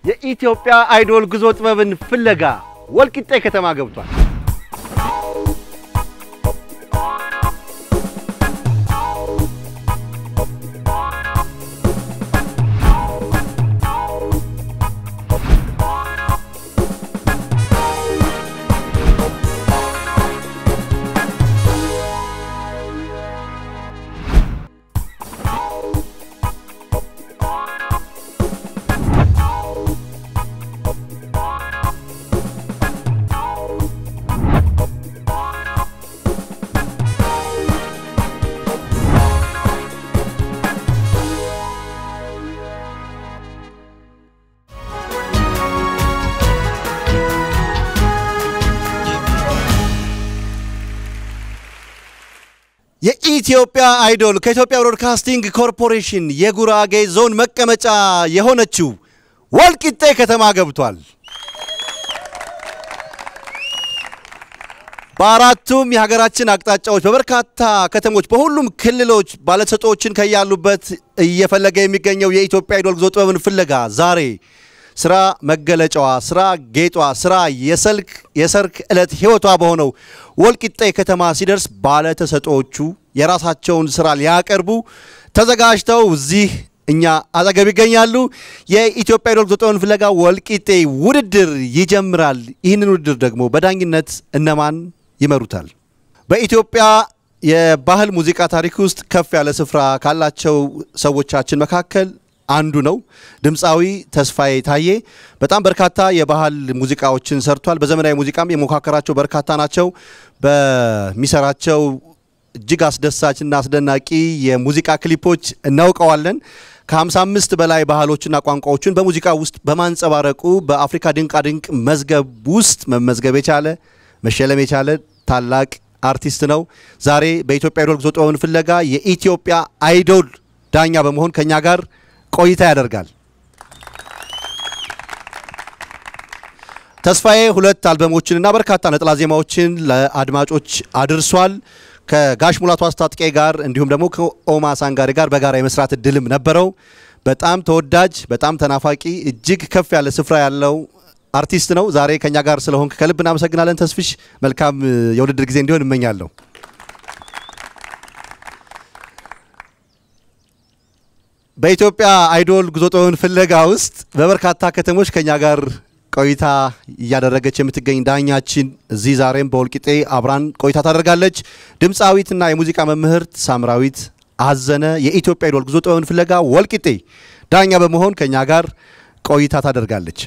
የኢትዮጵያ አይዶል ጉዞ ጥበብን ፍለጋ ወልቂጤ ከተማ ገብቷል። የኢትዮጵያ አይዶል ከኢትዮጵያ ብሮድካስቲንግ ኮርፖሬሽን የጉራጌ ዞን መቀመጫ የሆነችው ወልቂጤ ከተማ ገብቷል። በአራቱም የሀገራችን አቅጣጫዎች በበርካታ ከተሞች በሁሉም ክልሎች ባለተሰጦችን ከያሉበት እየፈለገ የሚገኘው የኢትዮጵያ አይዶል ጉዞ ጥበብን ፍለጋ ዛሬ ስራ መገለጫዋ ስራ ጌጧ ስራ የሰርክ ዕለት ህይወቷ በሆነው ወልቂጤ ከተማ ሲደርስ ባለተሰጦቹ የራሳቸውን ስራ ሊያቀርቡ ተዘጋጅተው እዚህ እኛ አጠገብ ይገኛሉ። የኢትዮጵያ አይዶል ጉዞ ጥበብን ፍለጋ ወልቂጤ ውድድር ይጀምራል። ይህንን ውድድር ደግሞ በዳኝነት እነማን ይመሩታል? በኢትዮጵያ የባህል ሙዚቃ ታሪክ ውስጥ ከፍ ያለ ስፍራ ካላቸው ሰዎቻችን መካከል አንዱ ነው። ድምፃዊ ተስፋዬ ታዬ በጣም በርካታ የባህል ሙዚቃዎችን ሰርቷል። በዘመናዊ ሙዚቃም የሞካከራቸው በርካታ ናቸው። በሚሰራቸው እጅግ አስደሳችና አስደናቂ የሙዚቃ ክሊፖች እናውቀዋለን። ከ55 በላይ ባህሎችና ቋንቋዎችን በሙዚቃ ውስጥ በማንጸባረቁ በአፍሪካ ድንቃ ድንቅ መዝገብ ውስጥ መመዝገብ የቻለ መሸለም የቻለ ታላቅ አርቲስት ነው። ዛሬ በኢትዮጵያ አይዶል ጉዞ ጥበብን ፍለጋ የኢትዮጵያ አይዶል ዳኛ በመሆን ከኛ ጋር ቆይታ ያደርጋል። ተስፋዬ 2 አልበሞችንና በርካታ ነጠላ ዜማዎችን ለአድማጮች አድርሷል። ከጋሽ ሙላቱ አስታጥቄ ጋር እንዲሁም ደግሞ ከኦማ ሳንጋሪ ጋር በጋራ የመስራት እድልም ነበረው። በጣም ተወዳጅ በጣም ተናፋቂ እጅግ ከፍ ያለ ስፍራ ያለው አርቲስት ነው። ዛሬ ከኛ ጋር ስለሆንክ ከልብ እናመሰግናለን ተስፍሽ። መልካም የውድድር ጊዜ እንዲሆን እመኛለሁ። በኢትዮጵያ አይዶል ጉዞ ጥበብን ፍለጋ ውስጥ በበርካታ ከተሞች ከኛ ጋር ቆይታ እያደረገች የምትገኝ ዳኛችን እዚህ ዛሬም በወልቂጤ አብራን ቆይታ ታደርጋለች። ድምፃዊትና የሙዚቃ መምህርት ሳምራዊት አዘነ የኢትዮጵያ አይዶል ጉዞ ጥበብን ፍለጋ ወልቂጤ ዳኛ በመሆን ከኛ ጋር ቆይታ ታደርጋለች።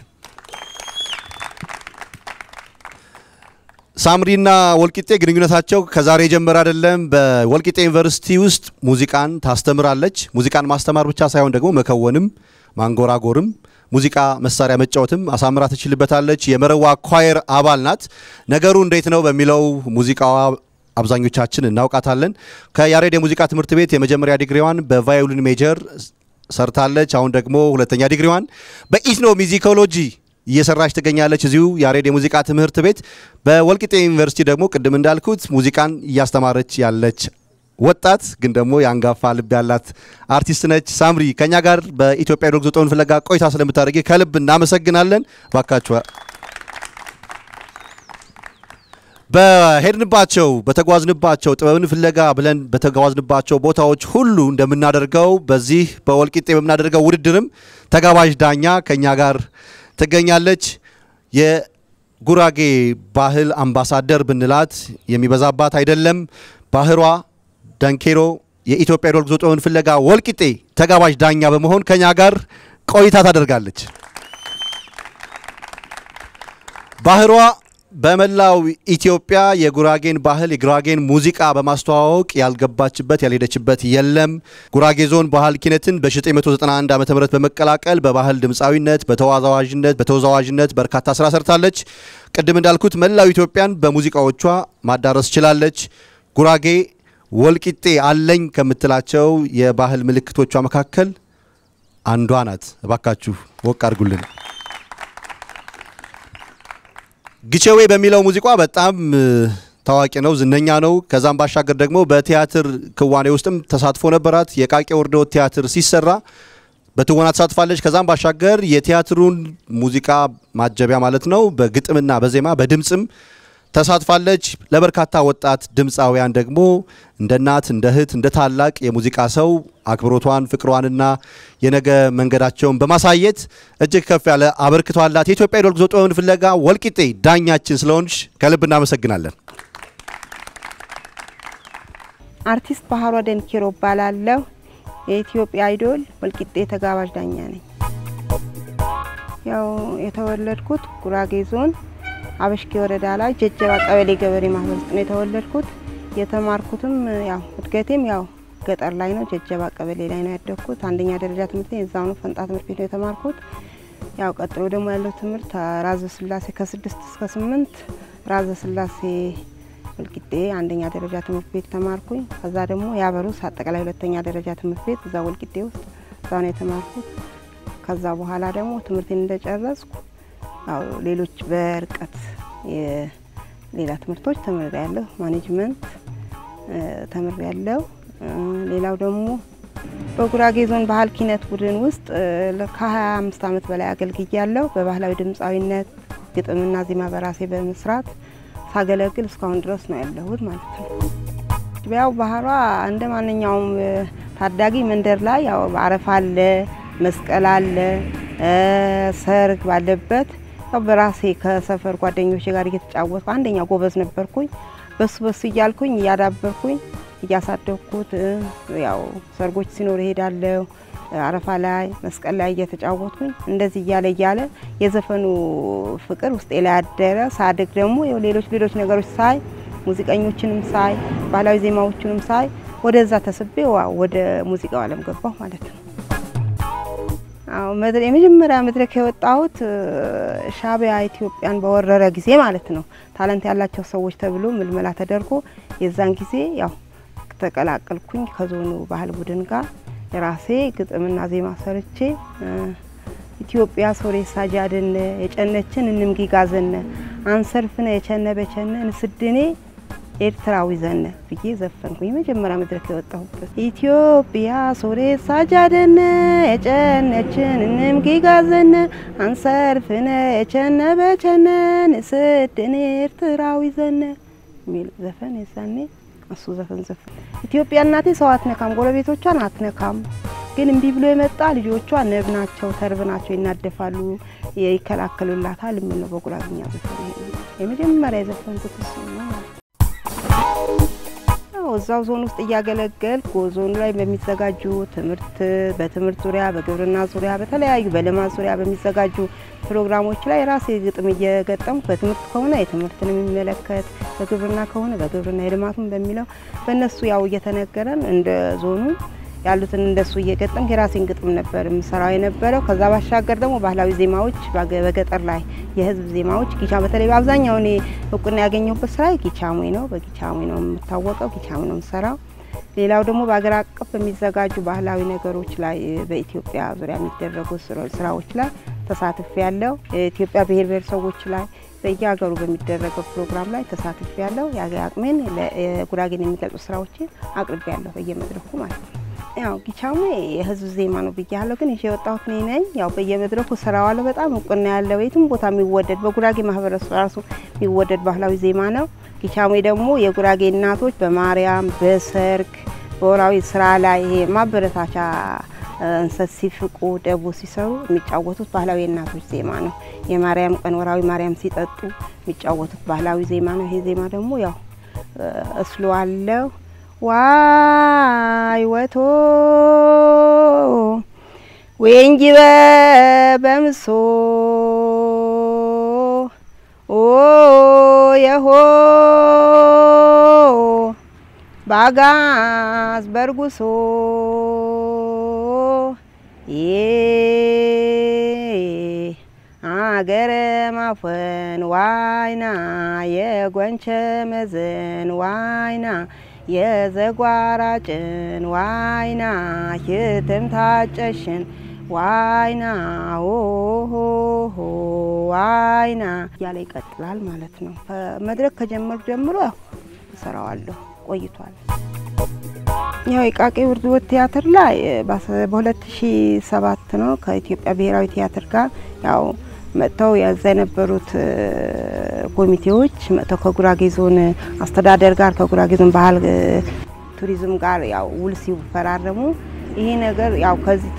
ሳምሪና ወልቂጤ ግንኙነታቸው ከዛሬ ጀመረ አይደለም። በወልቂጤ ዩኒቨርሲቲ ውስጥ ሙዚቃን ታስተምራለች። ሙዚቃን ማስተማር ብቻ ሳይሆን ደግሞ መከወንም ማንጎራጎርም ሙዚቃ መሳሪያ መጫወትም አሳምራ ትችልበታለች። የመረዋ ኳየር አባል ናት። ነገሩ እንዴት ነው በሚለው ሙዚቃዋ አብዛኞቻችን እናውቃታለን። ከያሬድ የሙዚቃ ትምህርት ቤት የመጀመሪያ ዲግሪዋን በቫዮሊን ሜጀር ሰርታለች። አሁን ደግሞ ሁለተኛ ዲግሪዋን በኢትኖ ሙዚኮሎጂ እየሰራች ትገኛለች እዚሁ ያሬድ የሙዚቃ ትምህርት ቤት። በወልቂጤ ዩኒቨርሲቲ ደግሞ ቅድም እንዳልኩት ሙዚቃን እያስተማረች ያለች ወጣት ግን ደግሞ ያንጋፋ ልብ ያላት አርቲስት ነች። ሳምሪ ከኛ ጋር በኢትዮጵያ አይዶል ጉዞ ጥበብን ፍለጋ ቆይታ ስለምታደርጊ ከልብ እናመሰግናለን። ባካችሁ በሄድንባቸው በተጓዝንባቸው ጥበብን ፍለጋ ብለን በተጓዝንባቸው ቦታዎች ሁሉ እንደምናደርገው በዚህ በወልቂጤ በምናደርገው ውድድርም ተጋባዥ ዳኛ ከኛ ጋር ትገኛለች። የጉራጌ ባህል አምባሳደር ብንላት የሚበዛባት አይደለም። ባህሯ ዳንኬሮ የኢትዮጵያ አይዶል ጉዞ ጥበብን ፍለጋ ወልቂጤ ተጋባዥ ዳኛ በመሆን ከኛ ጋር ቆይታ ታደርጋለች። ባህሯ በመላው ኢትዮጵያ የጉራጌን ባህል የጉራጌን ሙዚቃ በማስተዋወቅ ያልገባችበት ያልሄደችበት የለም። ጉራጌ ዞን ባህል ኪነትን በ1991 ዓ.ም በመቀላቀል በባህል ድምፃዊነት በተወዛዋዥነት በርካታ ስራ ሰርታለች። ቅድም እንዳልኩት መላው ኢትዮጵያን በሙዚቃዎቿ ማዳረስ ችላለች። ጉራጌ ወልቂጤ አለኝ ከምትላቸው የባህል ምልክቶቿ መካከል አንዷ ናት። እባካችሁ ወቅ አድርጉልን። ግቸዌ በሚለው ሙዚቃ በጣም ታዋቂ ነው ዝነኛ ነው። ከዛም ባሻገር ደግሞ በቲያትር ክዋኔ ውስጥም ተሳትፎ ነበራት። የቃቄ ወርዶ ቲያትር ሲሰራ በትወና ተሳትፋለች ከዛም ባሻገር የቲያትሩን ሙዚቃ ማጀቢያ ማለት ነው በግጥምና በዜማ በድምጽም ተሳትፋለች ለበርካታ ወጣት ድምጻውያን ደግሞ እንደ እናት እንደ እህት እንደ ታላቅ የሙዚቃ ሰው አክብሮቷን ፍቅሯንና የነገ መንገዳቸውን በማሳየት እጅግ ከፍ ያለ አበርክቶ አላት የኢትዮጵያ አይዶል ጉዞ ጥበብን ፍለጋ ወልቂጤ ዳኛችን ስለሆንሽ ከልብ እናመሰግናለን አርቲስት ባህሯ ደንኪሮ ባላለው የኢትዮጵያ አይዶል ወልቂጤ ተጋባዥ ዳኛ ነኝ ያው የተወለድኩት ጉራጌ ዞን አበሽኪ ወረዳ ላይ ጀጀባ ቀበሌ ገበሬ ማህበር ውስጥ ነው የተወለድኩት የተማርኩትም ያው እድገቴም ያው ገጠር ላይ ነው ጀጀባ ቀበሌ ላይ ነው ያደግኩት አንደኛ ደረጃ ትምህርት እዛው ነው ፈንጣ ትምህርት ቤት ነው የተማርኩት ያው ቀጥሎ ደግሞ ያለው ትምህርት ራዘ ስላሴ ከ6 እስከ 8 ራዘ ስላሴ ወልቂጤ አንደኛ ደረጃ ትምህርት ቤት ተማርኩኝ ከዛ ደግሞ ያበሩስ አጠቃላይ ሁለተኛ ደረጃ ትምህርት ቤት እዛ ወልቂጤ ውስጥ እዛው ነው የተማርኩት ከዛ በኋላ ደግሞ ትምህርቴን እንደጨረስኩ ያው ሌሎች በርቀት ሌላ ትምህርቶች ተመረያለሁ ማኔጅመንት ተመረያለሁ ሌላው ደግሞ በጉራጌ ዞን ባህል ኪነት ቡድን ውስጥ ከ25 አመት በላይ አገልግያለሁ በባህላዊ ድምጻዊነት ግጥምና ዜማ በራሴ በመስራት ሳገለግል እስካሁን ድረስ ነው ያለሁት ማለት ነው ያው ባህሯ እንደማንኛውም ታዳጊ መንደር ላይ ያው አረፋ አለ መስቀል አለ ሰርግ ባለበት በራሴ ከሰፈር ጓደኞቼ ጋር እየተጫወትኩ አንደኛ ጎበዝ ነበርኩኝ በሱ እያልኩኝ ያዳበርኩኝ እያሳደኩት ያው ሰርጎች ሲኖር ሄዳለሁ አረፋ ላይ መስቀል ላይ እየተጫወትኩኝ እንደዚህ እያለ የዘፈኑ ፍቅር ውስጤ ላይ አደረ ሳድግ ደግሞ ሌሎች ነገሮች ሳይ ሙዚቀኞችንም ሳይ ባህላዊ ዜማዎችንም ሳይ ወደዛ ተስቤ ወደ ሙዚቃው ዓለም ገባሁ ማለት ነው አው የመጀመሪያ መድረክ የወጣሁት ሻቢያ ኢትዮጵያን በወረረ ጊዜ ማለት ነው ታለንት ያላቸው ሰዎች ተብሎ ምልመላ ተደርጎ የዛን ጊዜ ያው ተቀላቀልኩኝ ከዞኑ ባህል ቡድን ጋር የራሴ ግጥምና ዜማ ሰርቼ ኢትዮጵያ ሶሬሳ ጃደን የጨነችን እንምጊጋዘን አንሰርፍነ የቸነበቸነ እንስድኔ ኤርትራዊ ዘነ ብዬ ዘፈንኩኝ መጀመሪያ መድረክ የወጣሁበት ኢትዮጵያ ሶሬሳ ጃደን የጨነችን እንምጊጋዘን አንሰርፍነ የቸነበቸነ እንስድኔ ኤርትራዊ ዘነ ሚል ዘፈን የዛኔ እሱ ዘፈን ኢትዮጵያ እናቴ ሰው አትነካም ጎረቤቶቿን አትነካም ግን እንቢ ብሎ የመጣ ልጆቿ ነብ ናቸው ተርብ ናቸው ይናደፋሉ ይከላከሉላታል ምን ነው በጉራግኛ ዘፈን የመጀመሪያ ዘፈንኩት እሱ ነው እዛው ዞን ውስጥ ያገለገልኩ ዞኑ ላይ በሚዘጋጁ በትምህርት ዙሪያ በግብርና ዙሪያ በተለያዩ በልማት ዙሪያ በሚዘጋጁ ፕሮግራሞች ላይ ራሴ ግጥም እየገጠምኩ በትምህርት ከሆነ የትምህርትን የሚመለከት በግብርና ከሆነ በግብርና የልማቱን በሚለው በእነሱ ያው እየተነገረን እንደ ዞኑ ያሉትን እንደሱ እየገጠምኩ የራሴን ግጥም ነበር ምሰራው የነበረው ከዛ ባሻገር ደግሞ ባህላዊ ዜማዎች በገጠር ላይ የህዝብ ዜማዎች ጊቻ በተለይ በአብዛኛው እኔ እውቅና ያገኘሁበት ስራ ጊቻሙ ነው በጊቻሙ ነው የምታወቀው ጊቻሙ ነው የምሰራው ሌላው ደግሞ በአገር አቀፍ በሚዘጋጁ ባህላዊ ነገሮች ላይ በኢትዮጵያ ዙሪያ የሚደረጉ ስራዎች ላይ ተሳትፌያለሁ የኢትዮጵያ ብሔር ብሔረሰቦች ላይ በየሀገሩ በሚደረገው ፕሮግራም ላይ ተሳትፌያለሁ ያገአቅሜን ለጉራጌን የሚገልጹ ስራዎችን አቅርቤያለሁ በየመድረኩ ማለት ነው ያው ጊቻሙ የህዝብ ዜማ ነው ብያለሁ ግን የወጣሁት ነኝ ያው በየመድረኩ ስራዋለ በጣም እውቅና ያለው የትም ቦታ የሚወደድ በጉራጌ ማህበረሰብ ራሱ የሚወደድ ባህላዊ ዜማ ነው ጊቻሙ ደግሞ የጉራጌ እናቶች በማርያም በሰርግ በወራዊ ስራ ላይ ማበረታቻ እንሰት ሲፍቁ ደቦ ሲሰሩ የሚጫወቱት ባህላዊ እናቶች ዜማ ነው የማርያም ቀን ወራዊ ማርያም ሲጠጡ የሚጫወቱት ባህላዊ ዜማ ነው ይሄ ዜማ ደግሞ ያው እስሏለው ዋይ ወቶ ወንጂበ በምሶ ኦ የሆ ባጋስ በርጉሶ አገረ ማፈን ዋይና የጓንቸ መዘን ዋይና የዘጓራጭን ዋይና ክትም ታጨሽን ዋይና ኦሆ ዋይና ያለ ይቀጥላል ማለት ነው መድረክ ከጀመርኩ ጀምሮ ሰራዋለሁ ቆይቷል ያው የቃቂ ውርድወት ቲያትር ላይ በ2007 ነው ከኢትዮጵያ ብሔራዊ ቲያትር ጋር ያው መጥተው ያዘነበሩት ኮሚቴዎች መጥተው ከጉራጌ ዞን አስተዳደር ጋር ከጉራጌ ዞን ባህል ቱሪዝም ጋር ያው ውል ሲፈራረሙ ይሄ ነገር ያው ከዚህ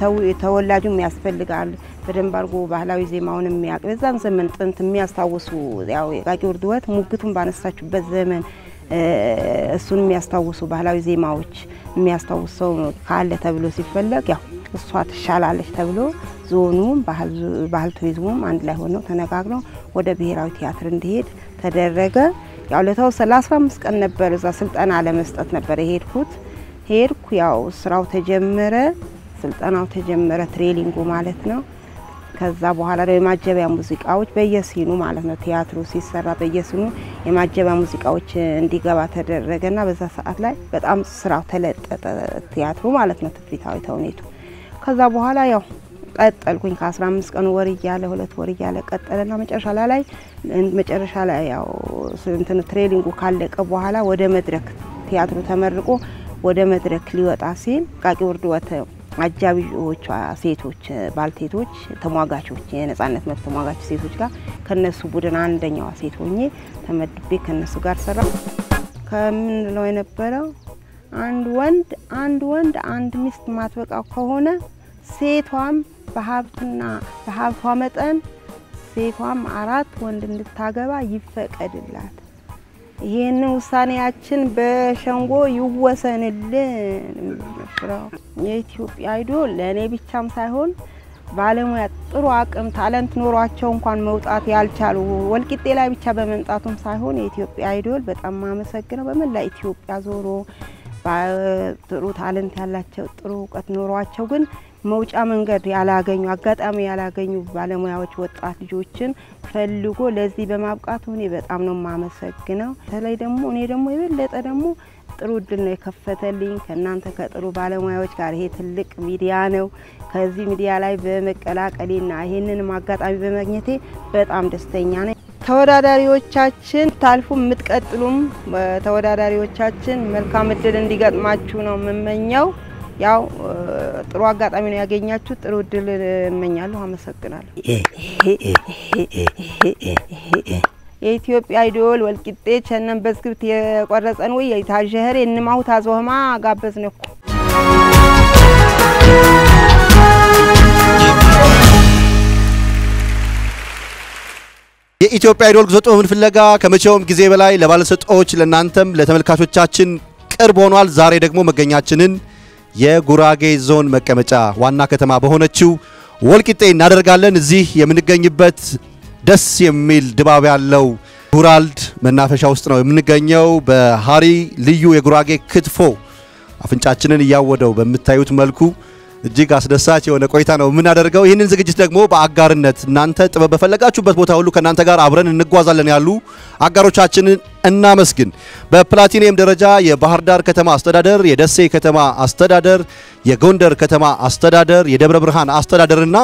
ተወላጁም ያስፈልጋል በደንብ አርጎ ባህላዊ ዜማውን የሚያቀርዛን ዘመን ጥንት የሚያስታውሱ ያው የቃቂ ውርድወት ሙግቱን ባነሳችበት ዘመን እሱን የሚያስታውሱ ባህላዊ ዜማዎች የሚያስታውሰው ካለ ተብሎ ሲፈለግ ያው እሷ ተሻላለች ተብሎ ዞኑ ባህል ቱሪዝሙም አንድ ላይ ሆነው ተነጋግረው ወደ ብሔራዊ ቲያትር እንዲሄድ ተደረገ ያው ለተወሰነ 15 ቀን ነበር እዛ ስልጠና ለመስጠት ነበር ሄድኩ ያው ስራው ተጀመረ ስልጠናው ተጀመረ ትሬኒንጉ ማለት ነው ከዛ በኋላ ደግሞ የማጀቢያ ሙዚቃዎች በየሲኑ ማለት ነው ቲያትሩ ሲሰራ በየሲኑ የማጀቢያ ሙዚቃዎች እንዲገባ ተደረገና በዛ ሰዓት ላይ በጣም ስራው ተለጠጠ ቲያትሩ ማለት ነው ትፍሪታዊ ተውኔቱ ከዛ በኋላ ያው ቀጠልኩኝ ከ15 ቀን ወር ይያለ 2 ወር ይያለ ቀጠለና መጨረሻ ላይ ያው እንትን ትሬኒንጉ ካለቀ በኋላ ወደ መድረክ ቲያትሩ ተመርቆ ወደ መድረክ ሊወጣ ሲል ቃቂ ውርድወት አጃቢዎች ሴቶች ባልቴቶች ተሟጋቾች የነጻነት መብት ተሟጋች ሴቶች ጋር ከነሱ ቡድን አንደኛዋ ሴት ሆኜ ተመድቤ ከነሱ ጋር ሰራ ከምን ነው የነበረው አንድ ወንድ አንድ ሚስት ማጥበቃው ከሆነ ሴቷም በሀብቷ መጠን ሴቷም 4 ወንድ እንድታገባ ይፈቀድላት ይሄን ውሳኔያችን በሸንጎ ይወሰንልን የኢትዮጵያ አይዶል ለኔ ብቻም ሳይሆን ባለሙያ ጥሩ አቅም ታለንት ኖሯቸው እንኳን መውጣት ያልቻሉ ወልቂጤ ላይ ብቻ በመምጣቱም ሳይሆን የኢትዮጵያ አይዶል በጣም ማመሰግነው በመላ ኢትዮጵያ ዞሮ ጥሩ ታለንት ያላቸው ጥሩ እውቀት ኖሯቸው ግን መውጫ መንገድ ያላገኙ አጋጣሚ ያላገኙ ባለሙያዎች ወጣት ልጆችን ፈልጎ ለዚህ በማብቃቱ እኔ በጣም ነው ማመሰግነው ተለይ ደግሞ እኔ ደግሞ የበለጠ ደግሞ ጥሩ ድል ነው የከፈተልኝ ከናንተ ከጥሩ ባለሙያዎች ጋር ይሄ ትልቅ ሚዲያ ነው ከዚህ ሚዲያ ላይ በመቀላቀሌና ይሄንን አጋጣሚ በማግኘቴ በጣም ደስተኛ ነኝ ተወዳዳሪዎቻችን ታልፉ ምትቀጥሉም ተወዳዳሪዎቻችን መልካም እድል እንዲገጥማችሁ ነው መመኛው ያው ጥሩ አጋጣሚ ነው ያገኛችሁ ጥሩ እድል እመኛለሁ አመሰግናለሁ የኢትዮጵያ አይዶል ወልቂጤ ቸነን በስክሪፕት የቆረጸን ወይ የታጀህር እንማው ታዞህማ ጋበዝነኩ የኢትዮጵያ አይዶል ጉዞ ጥበብን ፍለጋ ከመቼውም ጊዜ በላይ ለባለሰጦች ለናንተም ለተመልካቾቻችን ቅርብ ሆኗል ዛሬ ደግሞ መገኛችንን የጉራጌ ዞን መቀመጫ ዋና ከተማ በሆነችው ወልቂጤ እናደርጋለን እዚህ የምንገኝበት ደስ የሚል ድባብ ያለው ጉራልድ መናፈሻ ውስጥ ነው የምንገኘው በሃሪ ልዩ የጉራጌ ክትፎ አፍንጫችንን ያወደው በመታዩት መልኩ እጅግ አስደሳች የሆነ ቆይታ ነው የምናደርገው ይሄንን ዝግጅት ደግሞ በአጋርነት እናንተ ጥበብ በፈለጋችሁበት ቦታ ሁሉ ከናንተ ጋር አብረን እንጓዛለን ያሉ አጋሮቻችንን እናመስግን በፕላቲኒየም ደረጃ የባህር ዳር ከተማ አስተዳደር የደሴ ከተማ አስተዳደር የጎንደር ከተማ አስተዳደር የደብረ ብርሃን አስተዳደርና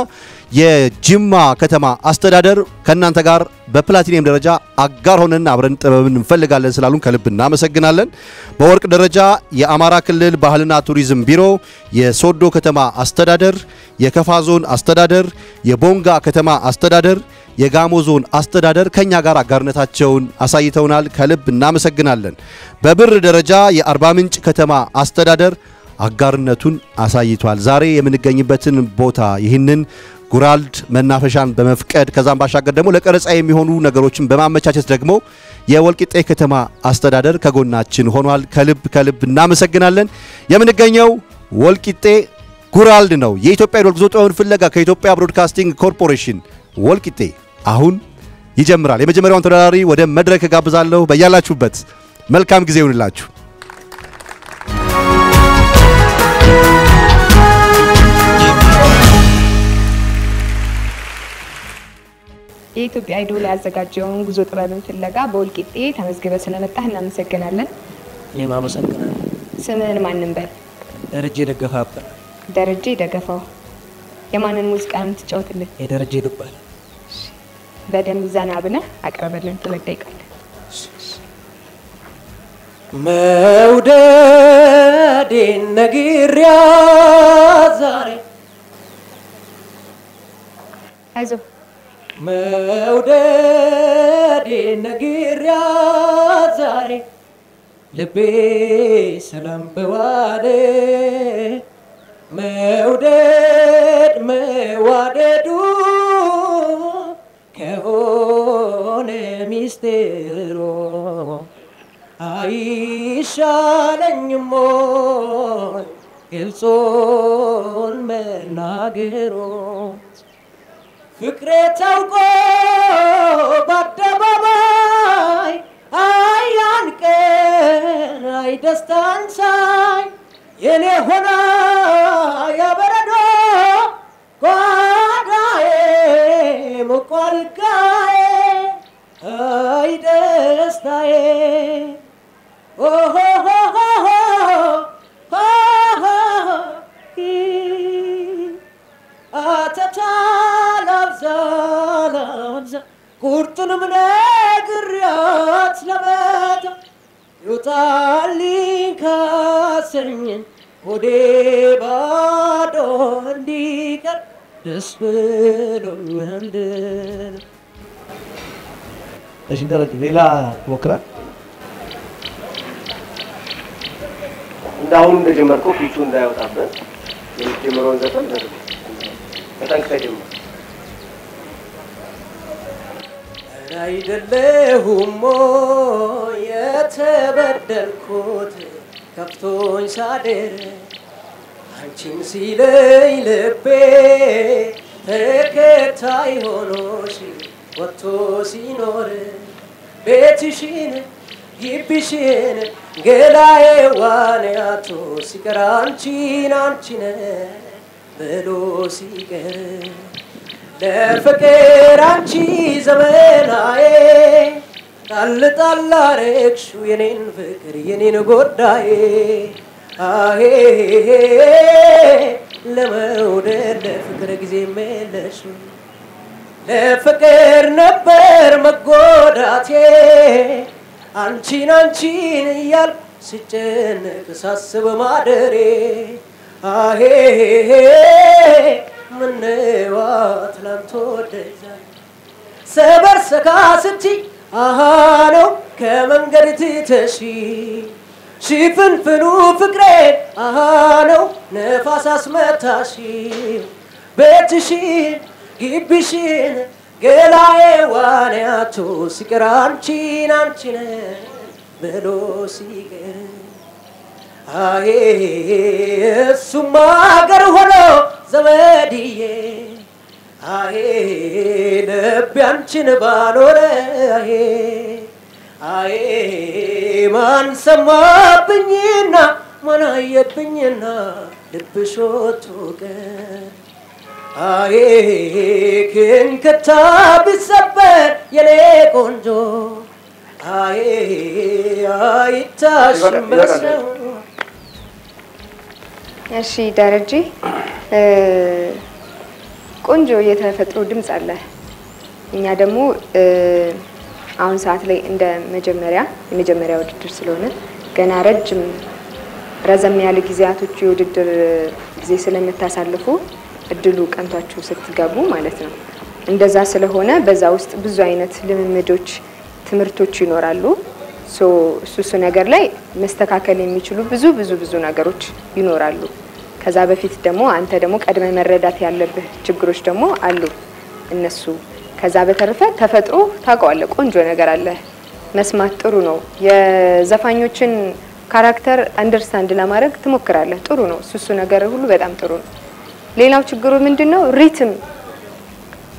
የጅማ ከተማ አስተዳደር ከናንተ ጋር በፕላቲኒየም ደረጃ አጋር ሆነን አብረን ጥበብን እንፈልጋለን ስላሉን ከልብ እናመሰግናለን በወርቅ ደረጃ የአማራ ክልል ባህልና ቱሪዝም ቢሮ የሶዶ ከተማ አስተዳደር የከፋ ዞን አስተዳደር የቦንጋ ከተማ አስተዳደር የጋሞ ዞን አስተዳደር ከኛ ጋር አጋርነታቸውን አሳይተውናል ከልብ እናመሰግናለን በብር ደረጃ የአርባ ምንጭ ከተማ አስተዳደር አጋርነቱን አሳይቷል ዛሬ የምንገኝበትን ቦታ ይህንን ጉራልድ መናፈሻን በመፍቀድ ከዛም ባሻገር ደግሞ ለቀረጻ የሚሆኑ ነገሮችን በማመቻቸት ደግሞ የወልቂጤ ከተማ አስተዳደር ከጎናችን ሆኗል ከልብ እናመሰግናለን የምንገኘው ወልቂጤ ጉራልድ ነው የኢትዮጵያ አይዶል ጉዞ ጥበብን ፍለጋ ከኢትዮጵያ ብሮድካስቲንግ ኮርፖሬሽን ወልቂጤ አሁን ይጀምራል የመጀመሪያውን ተወዳዳሪ ወደ መድረክ ጋብዛለሁ በያላችሁበት መልካም ጊዜ ይሁንላችሁ የኢትዮጵያ አይዶል ያዘጋጀውን ጉዞ ጥበብን ፍለጋ በወልቂጤ ተመዝግበ ስለመጣህ እናመሰግናለን የማመሰግናለሁ ስምህን ማንን በል ደረጀ ደገፋው የማንን ሙዚቃ የምትጫወትልን የደረጀ ይባላል በደንብ ዘና ብለህ አቅርበልን ትወደይቃለህ መውደዴን ነግሬያት ዛሬ አይዞህ መውደዴን ነግሬያት ዛሬ ልቤ ሰላም በዋለ መውደድ መዋደዱ ከሆነ ሚስጥሩ አይሻለኝም ግልጹን መናገሩ ፍቅሬ ታውቆ በአደባባይ አያን ቀን አይ ደስታን ሳይ የኔ ሆና ያበረዶ ጓዳዬ ሙቋልቃዬ አይ ደስታዬ አተታላብዛ ቁርጡንም ነግሬያት ለመታ ይውጣልኝ ካሰኝን ሆዴ ባዶ እንዲቀር ደስ ብሎኛል። እሺ ደረጀ ሌላ ሞክራል። እንዳሁን እንደጀመርከው ፊቱ እንዳይወጣበት የጀመረውን ዘፈን ተጠንቅቀህ ጀምር። አይደለሁም የተበደልኩት ከፍቶኝ ሳደር አንቺን ሲለኝ ልቤ ተከታይ ሆኖሽ ወጥቶ ሲኖር ቤትሽን ግቢሽን ገላዬ ዋንያቶ ሲቀር አንቺን አንቺን ብሎ ሲቀር ለፍቅር አንቺ ዘመናዬ ጣል ጣል አረግሽው የኔን ፍቅር የኔን ጎዳዬ አሄ ለመውደድ ለፍቅር ጊዜ መለሽ ለፍቅር ነበር መጎዳቴ አንቺን አንቺን እያልኩ ስጨነቅ ሳስብ ማደሬ አሄ ምነዋ ትላንት ወደዛ ሰበር ሰካ ስትይ አሃ ነው ከመንገድ ትተሺ ሽፍንፍኑ ፍቅሬ አሃ ነው ነፋስ አስመታሺ ቤትሽን ግቢሽን ገላዬ ዋንያቶ ሲቀር አንቺን አንቺን ብሎ ሲቀር አሄ እሱማ አገር ሆኖ ዘመድዬ አሄ ልቤ አንቺን ባኖረ አሄ አሄ ማን ሰማብኝና ማን አየብኝና ልብሽ ወጥቶ ቀር አሄ ክንክታ ቢሰበር የኔ ቆንጆ አሄ አይታሽም በሰው እሺ ደረጀ ቆንጆ የተፈጥሮ ድምጽ አለ። እኛ ደግሞ አሁን ሰዓት ላይ እንደ የመጀመሪያ ውድድር ስለሆነ ገና ረዘም ያለ ጊዜያቶች የውድድር ጊዜ ስለምታሳልፉ እድሉ ቀንቷችሁ ስትገቡ ማለት ነው። እንደዛ ስለሆነ በዛ ውስጥ ብዙ አይነት ልምምዶች ትምህርቶች ይኖራሉ። እሱ ነገር ላይ መስተካከል የሚችሉ ብዙ ነገሮች ይኖራሉ። ከዛ በፊት ደግሞ አንተ ደግሞ ቀድመ መረዳት ያለብህ ችግሮች ደግሞ አሉ እነሱ። ከዛ በተረፈ ተፈጥሮ ታውቀዋለህ፣ ቆንጆ ነገር አለ፣ መስማት ጥሩ ነው። የዘፋኞችን ካራክተር አንደርስታንድ ለማድረግ ትሞክራለህ፣ ጥሩ ነው። እሱ ነገር ሁሉ በጣም ጥሩ ነው። ሌላው ችግሩ ምንድነው? ሪትም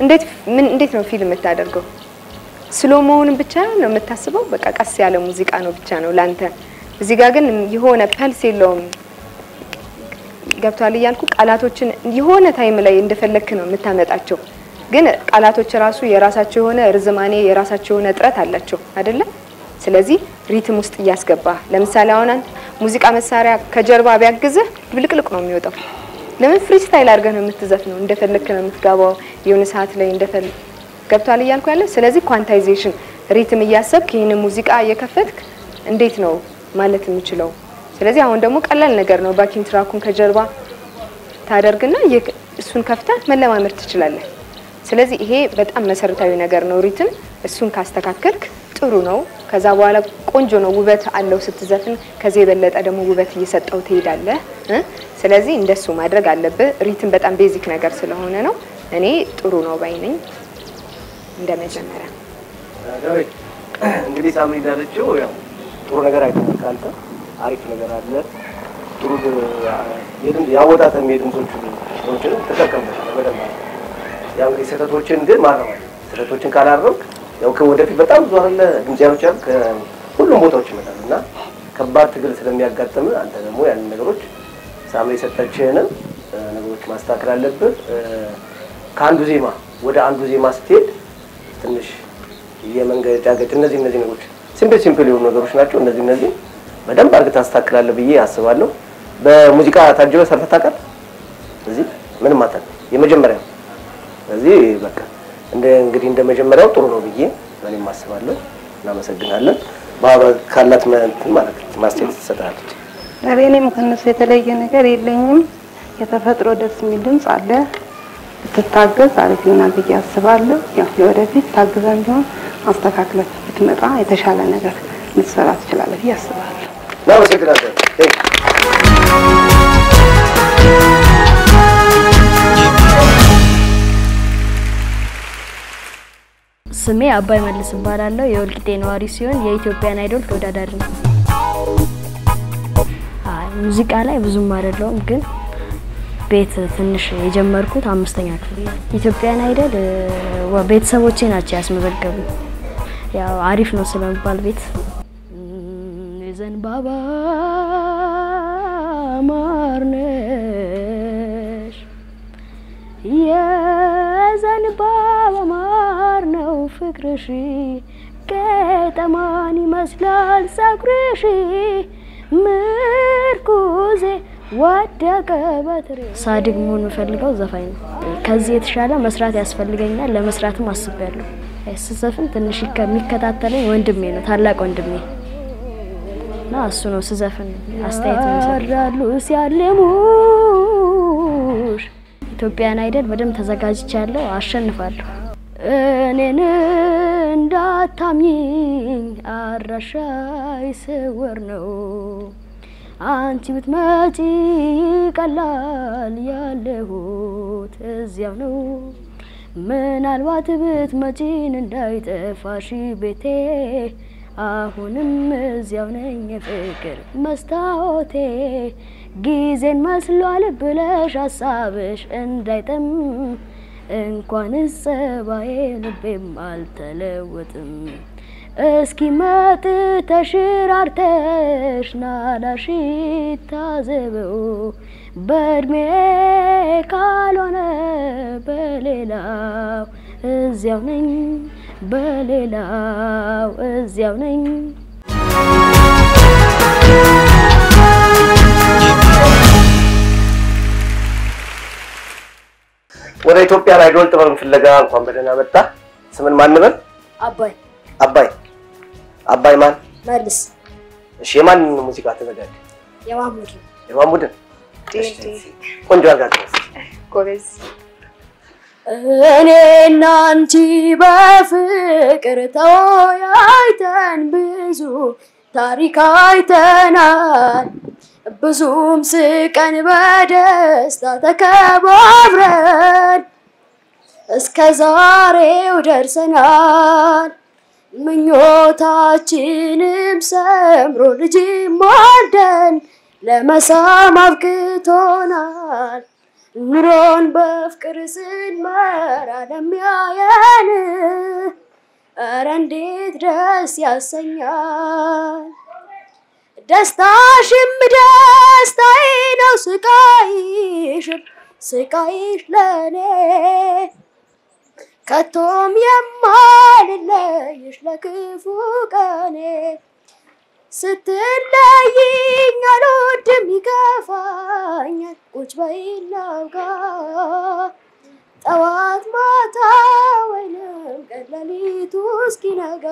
እንዴት ነው ፊልም የምታደርገው? ስሎ መሆን ብቻ ነው የምታስበው? በቃ ቀስ ያለ ሙዚቃ ነው ብቻ ነው ላንተ። እዚህ ጋር ግን የሆነ ፐልስ የለውም። ገብቷል እያልኩ ቃላቶችን የሆነ ታይም ላይ እንደፈለክ ነው የምታመጣቸው። ግን ቃላቶች ራሱ የራሳቸው የሆነ ርዝማኔ የራሳቸው የሆነ ጥረት አላቸው አይደለ? ስለዚህ ሪትም ውስጥ እያስገባ ለምሳሌ አሁን ሙዚቃ መሳሪያ ከጀርባ ቢያግዝህ ብልቅልቅ ነው የሚወጣው። ለምን ፍሪስታይል አድርገህ ነው የምትዘፍነው? እንደፈለክ ነው የምትጋባው የሆነ ሰዓት ላይ እንደፈለክ ገብቷል እያልኩ ያለ። ስለዚህ ኳንታይዜሽን ሪትም እያሰብክ ይሄን ሙዚቃ እየከፈትክ እንዴት ነው ማለት የምችለው ስለዚህ አሁን ደግሞ ቀላል ነገር ነው ባኪንግ ትራኩን ከጀርባ ታደርግና እሱን ከፍታ መለማመድ ትችላለህ ስለዚህ ይሄ በጣም መሰረታዊ ነገር ነው ሪትም እሱን ካስተካከልክ ጥሩ ነው ከዛ በኋላ ቆንጆ ነው ውበት አለው ስትዘፍን ከዚህ የበለጠ ደግሞ ውበት እየሰጠው ትሄዳለህ ስለዚህ እንደሱ ማድረግ አለብህ ሪትም በጣም ቤዚክ ነገር ስለሆነ ነው እኔ ጥሩ ነው ባይነኝ እንደመጀመሪያ እንግዲህ ሳምሪ እንዳለችው ያው ጥሩ ነገር አይተካልተ አሪፍ ነገር አለ ጥሩ ያወጣተም የድምጾችን ተጠቀምበት በደንብ ያው ሰተቶችን ግን ማረም ሰተቶችን ካላረምክ ያው ከወደፊት በጣም ብዙ አይደለ ድምጽያኖች አሉ ከሁሉም ቦታዎች ይመጣሉና ከባድ ትግል ስለሚያጋጥም አንተ ደግሞ ያን ነገሮች ሳምሪ ሰጠችህን ነገሮች ማስተካከል አለብህ ከአንዱ ዜማ ወደ አንዱ ዜማ ስትሄድ ትንሽ የመንገጫገጭ እነዚህ ነገሮች ሲምፕል የሆኑ ነገሮች ናቸው እነዚህ በደንብ አድርገህ ታስተካክላለህ ብዬ አስባለሁ በሙዚቃ ታጅበህ ሰርተህ ታውቃለህ እዚህ ምንም አታውቅም የመጀመሪያው ስለዚህ በቃ እንግዲህ እንደመጀመሪያው ጥሩ ነው ብዬ እኔም አስባለሁ እናመሰግናለን ባባ ካላት ማለት ማስተያየት ትሰጣለች ለኔም ከነሱ የተለየ ነገር የለኝም የተፈጥሮ ደስ የሚል ድምጽ አለ ትታገዝ አሪፍ ይሆናል ብዬ አስባለሁ ያው ለወደፊት ታግዘን ቢሆን አስተካክለህ ብትመጣ የተሻለ ነገር ልትሰራ ትችላለህ ብዬ አስባለሁ እናመሰግናለን ስሜ አባይ መልስ ይባላልው የወልቂጤ ነዋሪ ሲሆን የኢትዮጵያን አይዶል ተወዳዳሪ ነኝ ሙዚቃ ላይ ብዙም አይደለም ግን ቤት ትንሽ የጀመርኩት 5ኛ ክፍል ኢትዮጵያን አይዶል ቤተሰቦቼ ናቸው ያስመዘገቡ ያው አሪፍ ነው ስለምባል ቤት ዘንባባ ማርነሽ የዘንባባ ማር ነው ፍቅርሽ ከተማን ይመስላል ጸጉርሽ ምርኩዜ ወደቀ በትሬ ሳድግ መሆን ፈልገው ዘፋኝ ነው ከዚህ የተሻለ መስራት ያስፈልገኛል ለመስራትም አስቤያለሁ ስዘፍን ትንሽ ከሚከታተለኝ ወንድሜ ነው ታላቅ ወንድሜ ና እሱ ነው ስዘፍን አስተያየት ይሰራሉ ሲያለሙሽ ኢትዮጵያን አይደል በደም ተዘጋጅቻለሁ አሸንፋለሁ እኔን እንዳታምኚኝ አራሻይ ስውር ነው አንቺ ብትመጪ ቀላል ያለሁት እዚያው ነው ምናልባት ብትመጪን እንዳይጠፋሽ ቤቴ አሁንም እዚያው ነኝ ፍቅር መስታወቴ ጊዜን መስሏል ብለሽ ሐሳብሽ እንዳይጠም እንኳን ጸባዬ ልቤም አልተለወጥም እስኪ መጥተሽ ራርተሽ ናላሽ ታዘበው በእድሜ ካልሆነ በሌላው እዚያው ነኝ በሌላው እዚያው ነኝ ወደ ኢትዮጵያ አይዶል ጥበብ ፍለጋ እንኳን በደህና መጣ ስምን ማን ነበር አባይ ማን መልስ እሺ የማን ሙዚቃ ተዘጋጀ የማሙድ ቆንጆ አርጋችሁ ጎበዝ እኔና አንቺ በፍቅር ተወያይተን ብዙ ታሪክ አይተናል ብዙም ስቀን በደስታ ተከባብረን እስከ ዛሬው ደርሰናል ምኞታችንም ሰምሮ ልጅ ማደን ለመሳም አብቅቶናል ኑሮን በፍቅር ስንመራ ለሚያየን ኧረ እንዴት ደስ ያሰኛል ደስታሽም ደስታዬ ነው ስቃይሽ ለኔ ከቶም የማልለይሽ ለክፉ ቀኔ ስትለይኝ አልወድም ይከፋኛል ቁጭ በይና አውጋ ጠዋት ማታ ወይንም ቀን ሌሊቱ እስኪነጋ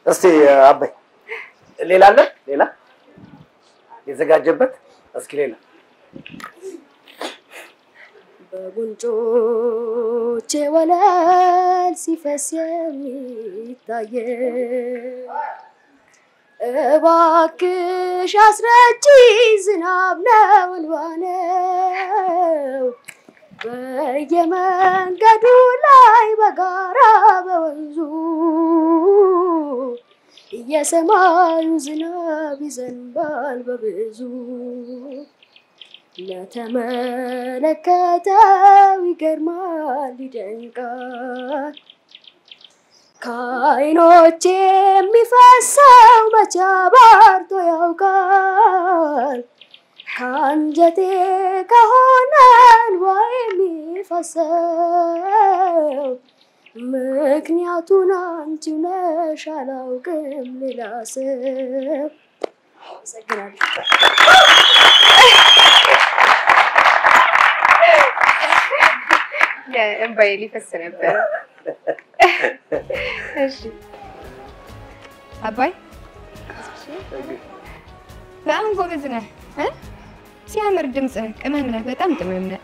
እስቲ አባይ ሌላ አለ ሌላ የተዘጋጀበት እስኪ ሌላ በጉንጮቼ ወለል ሲፈስ የሚታየ እባክሽ አስረጂ ዝናብ ነው እንባ ነው በየመንገዱ ላይ በጋራ በወንዙ የሰማዩ ዝናብ ይዘንባል በብዙ ለተመለከተው ይገርማል ይደንቃል ከዓይኖቼ የሚፈሰው መቼ አባርቶ ያውቃል ከአንጀቴ ከሆነ እንባዬ የሚፈሰው ምክንያቱን አንቺው ነሽ አላውቅም ሌላ ሰው አመሰግናለሁ እንባዬ ሊፈስ ነበር እሺ አባይ በጣም ጎበዝ ነህ ሲያምር ድምጽ ቅመም ነህ በጣም ቅመም ነህ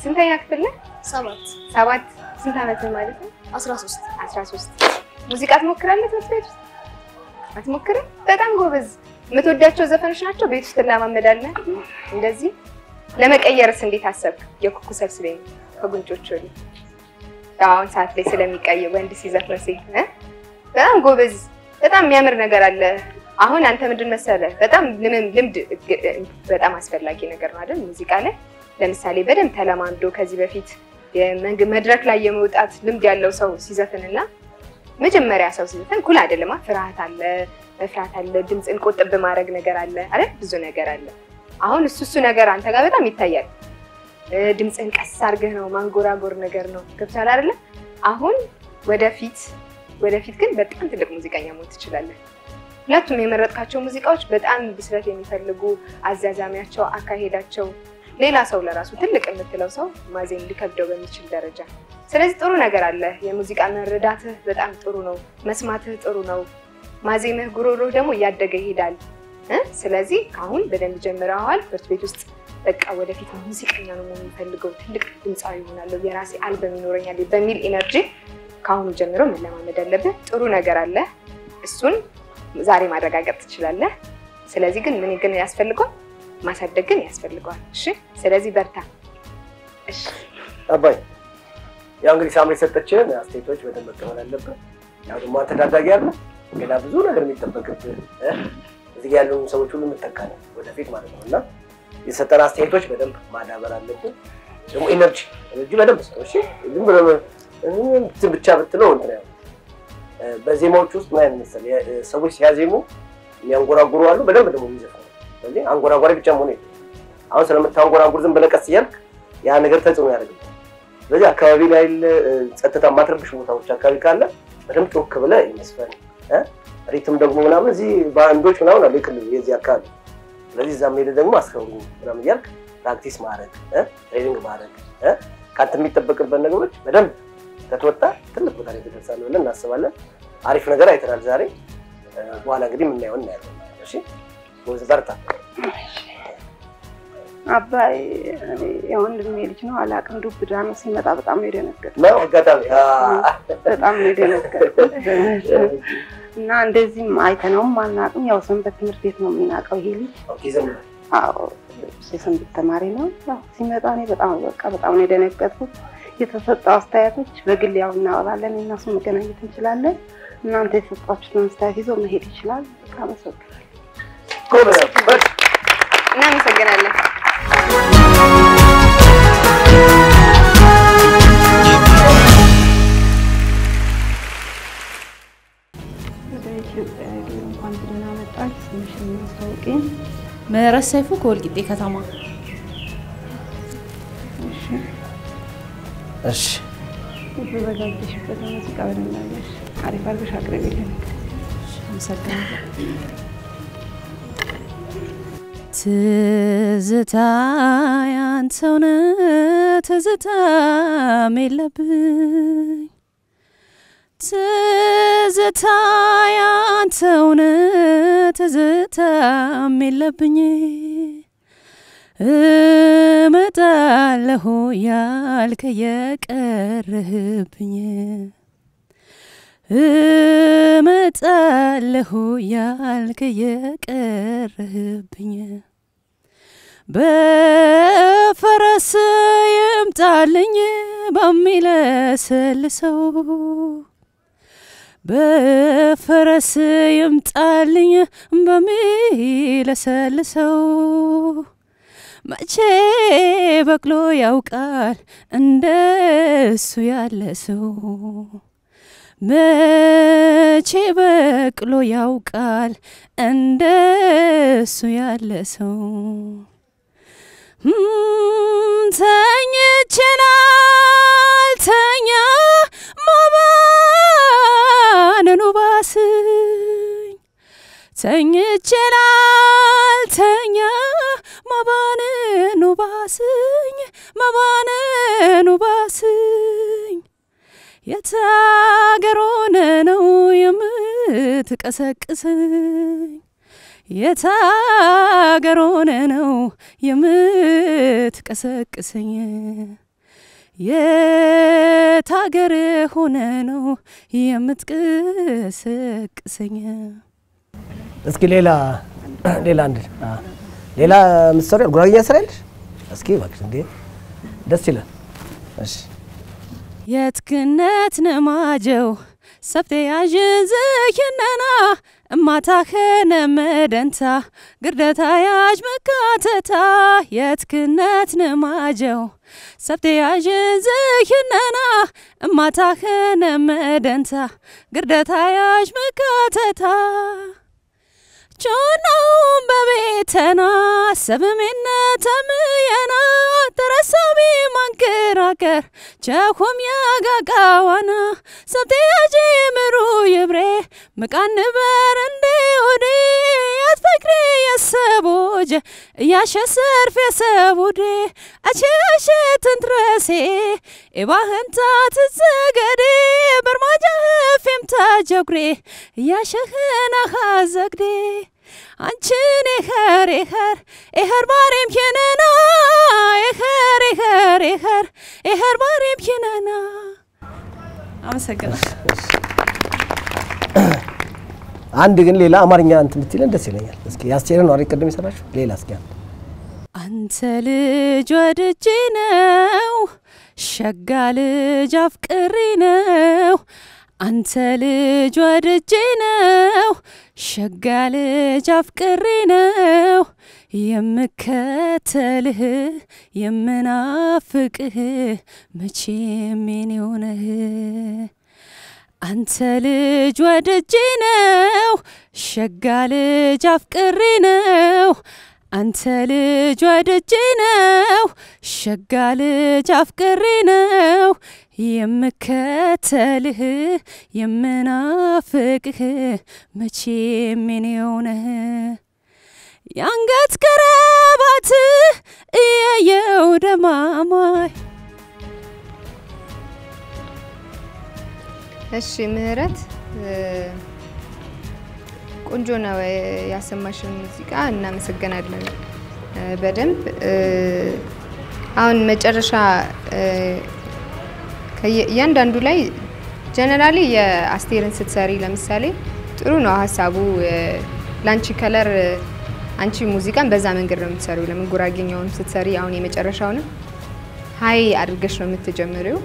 ስንተኛ ክፍል ነህ 7 ስንት ዓመት ማለት ነው 13 ሙዚቃ ትሞክራለህ ትምህርት ቤት ውስጥ አትሞክርም በጣም ጎበዝ የምትወዳቸው ዘፈኖች ናቸው ቤት ውስጥ እናማመዳለን እንደዚህ ለመቀየርስ እንዴት አሰብክ የኩኩ ሰብስበኝ ከጉንጮቹ ላይ አሁን ሰዓት ላይ ስለሚቀየር ወንድ ሲዘፍን ሴት በጣም ጎበዝ በጣም የሚያምር ነገር አለ አሁን አንተ ምንድን መሰለህ በጣም ልምድ በጣም አስፈላጊ ነገር ነው አይደል ሙዚቃ ላይ ለምሳሌ በደንብ ተለማምዶ ከዚህ በፊት መድረክ ላይ የመውጣት ልምድ ያለው ሰው ሲዘፍንና መጀመሪያ ሰው ሲዘፍን ኩል አይደለም ፍርሃት አለ መፍራት አለ ድምጽን ቆጥብ ማድረግ ነገር አለ አይደል ብዙ ነገር አለ አሁን እሱ ነገር አንተ ጋር በጣም ይታያል ድምጽን ቀስ አርገህ ነው ማንጎራጎር ነገር ነው ገብቷል አይደል አሁን ወደፊት ግን በጣም ትልቅ ሙዚቀኛ መሆን ትችላለህ ሁለቱም የመረጥካቸው ሙዚቃዎች በጣም ብስለት የሚፈልጉ አዛዛሚያቸው አካሄዳቸው ሌላ ሰው ለራሱ ትልቅ የምትለው ሰው ማዜም ሊከብደው በሚችል ደረጃ ስለዚህ ጥሩ ነገር አለ የሙዚቃ መረዳትህ በጣም ጥሩ ነው መስማትህ ጥሩ ነው ማዜምህ ጉሮሮ ደግሞ ያደገ ይሄዳል ስለዚህ አሁን በደንብ ጀምረዋል ትምህርት ቤት ውስጥ በቃ ወደፊት ሙዚቀኛ ነው የሚፈልገው ትልቅ ድምጻዊ ይሆናል የራሴ አልበም ይኖረኛል በሚል ኢነርጂ ካሁን ጀምሮ መለማመድ አለብህ ጥሩ ነገር አለ እሱን ዛሬ ማረጋገጥ ትችላለህ ስለዚህ ግን ያስፈልጋል ማሳደግ ግን ያስፈልጋል እሺ ስለዚህ በርታ እሺ አባይ ያው እንግዲህ ሳምሪ ሰጠችን አስተያየቶች በደንብ መቀበል አለበት ያው ደግሞ አንተ ታዳጊ አይደል ገና ብዙ ነገር የሚጠበቅብህ እዚህ ያሉ ሰዎች ሁሉ መተካነ ወደፊት ማለት ነውና የሰጠን አስተያየቶች በደንብ ማዳበር አለብን ደግሞ ኢነርጂ በደንብ እሺ ዝም ብሎ ብቻ ብትለው እንትን ያው በዜማዎች ውስጥ ማለት ነው ሰዎች ሲያዜሙ የሚያንጎራጉሩ አሉ በደንብ ደግሞ የሚዘፍኑ ስለዚህ አንጎራጓሪ ብቻ መሆን የለም አሁን ስለምታንጎራጉር ዝም ብለህ ቀስ እያልክ ያ ነገር ተጽዕኖ ያደርጋል ስለዚህ አካባቢ ላይ ጸጥታ ማትረብሽ ቦታዎች አካባቢ ካለ በደንብ ጮክ ብለህ ይመስፈን ሪትም ደግሞ ምናምን እዚህ ባንዶች ምናምን አለ ይክል የዚህ አካባቢ ስለዚህ እዛም ሄደህ ደግሞ አስከውሩ ምናምን እያልክ ፕራክቲስ ማድረግ ትሬኒንግ ማድረግ ካንተ የሚጠበቅበት ነገሮች በደንብ ከተወጣ ትልቅ ቦታ ላይ ትደርሳለህ ብለን እናስባለን አሪፍ ነገር አይተናል ዛሬ በኋላ እንግዲህ ምን ያው እናያለን እሺ ወዝ በርታ አባይ የወንድሜ ልጅ ነው አላቅም ዱብዳ ነው ሲመጣ በጣም ነው የደነገጥኩት ነው አጋጣሚ በጣም ነው የደነገጥኩት እና እንደዚህም አይተነውም አናውቅም ያው ሰንበት ትምህርት ቤት ነው የምናውቀው ይሄ ልጅ ኦኬ ዘመን አዎ ሰንበት ተማሪ ነው ያው ሲመጣ ነው በጣም ነው የደነገጥኩት የተሰጠው አስተያየቶች በግል ያው እናወራለን እና እሱ መገናኘት እንችላለን እናንተ የሰጣችሁትን አስተያየት ይዞ መሄድ ይችላል ካመሰግናለሁ ኮበል እናመሰግናለን ምህረት ሰይፉ ከወልቂጤ ከተማ እሺ በዘጋጅሽበት ሙዚቃ ወደናለሽ አሪፍ አድርገሽ አቅርቢልን አመሰግናለሁ ትዝታ ያንተው ነው ትዝታ የለብኝ ትዝታ ያንተውን ትዝታ የለብኝ እመጣለሁ ያልከ የቀረህብኝ እመጣለሁ ያልከ የቀረህብኝ በፈረስ ይምጣልኝ በሚለሰልሰው በፈረስ ይምጣልኝ በሚለሰልሰው መቼ በቅሎ ያውቃል እንደሱ ያለ ሰው መቼ በቅሎ ያውቃል እንደሱ ያለ ሰው ተኝቼናል ተኛ ማባነኑ ባስኝ ተኝቼናል ተኛ ማባነኑ ባስኝ ማባነኑ ባስኝ የታገሮነ ነው የምትቀሰቅስኝ የታገሮነ ነው የምትቀሰቅስኝ የታገር ሆነ ነው የምትቀሰቅስኝ እስኪ ሌላ አንድ ሌላ ምሳሌ ጉራጌኛ ስራልሽ እስኪ እባክሽ እንዴ ደስ ይላል እሺ የትክነት ነማጀው ሰፍቴ ያዥዝኪነና እማታኸነ መደንታ ግርደታ ያጅ መካተታ የትክነት ነማጀው ሰፍቴ ያዥዝኪነና እማታኸነ መደንታ ግርደታ ያጅ መካተታ ጆናው በቤተና ሰብሜነ ተምየና ተረሳቢ ማንከራከር ቸኮም ያጋጋዋና ሰብቴያጂ ምሩ ይብሬ መቃንበር እንዴ ወዴ አትፈክሪ የሰቦጀ ያሸሰርፍ የሰቡዴ አቸሽ ትንትረሴ ኢባህንታ ትዘገዴ በርማጃ ፍምታ ጀግሬ ያሸህና ሐዘግዴ አንቺን ኤኸር ባሬም ኬነና ኤኸር ባሬም ኬነና አመሰግናለሁ አንድ ግን ሌላ አማርኛ እንትን ብትይለን ደስ ይለኛል እስኪ ያስቸረን ነው አይደል ቀደም ይሰራችሁ ሌላ እስኪ አንተ ልጅ ወድጄ ነው ሸጋ ልጅ አፍቅሪ ነው አንተ ልጅ ወድጄ ነው ሸጋ ልጅ አፍቅሪ ነው የምከተልህ የምናፍቅህ መቼም የኔው ነህ አንተ ልጅ ወድጄ ነው ሸጋ ልጅ አፍቅሪ ነው አንተ ልጅ ወድጄ ነው ሸጋ ልጅ አፍቅሪ ነው የምከተልህ የምናፍቅህ መቼም የኔው ነህ ያንገት ከረባት እየየው ደማማይ እሺ ምህረት ቆንጆ ነው ያሰማሽን ሙዚቃ እናመሰግናለን በደንብ አሁን መጨረሻ ያንዳንዱ ላይ ጀነራሊ የአስቴርን ስትሰሪ ለምሳሌ ጥሩ ነው ሐሳቡ ላንቺ ከለር አንቺ ሙዚቃን በዛ መንገድ ነው የምትሰሪው ለምን ጉራጌኛውን ስትሰሪ አሁን የመጨረሻውን ሃይ አድርገሽ ነው የምትጀምሪው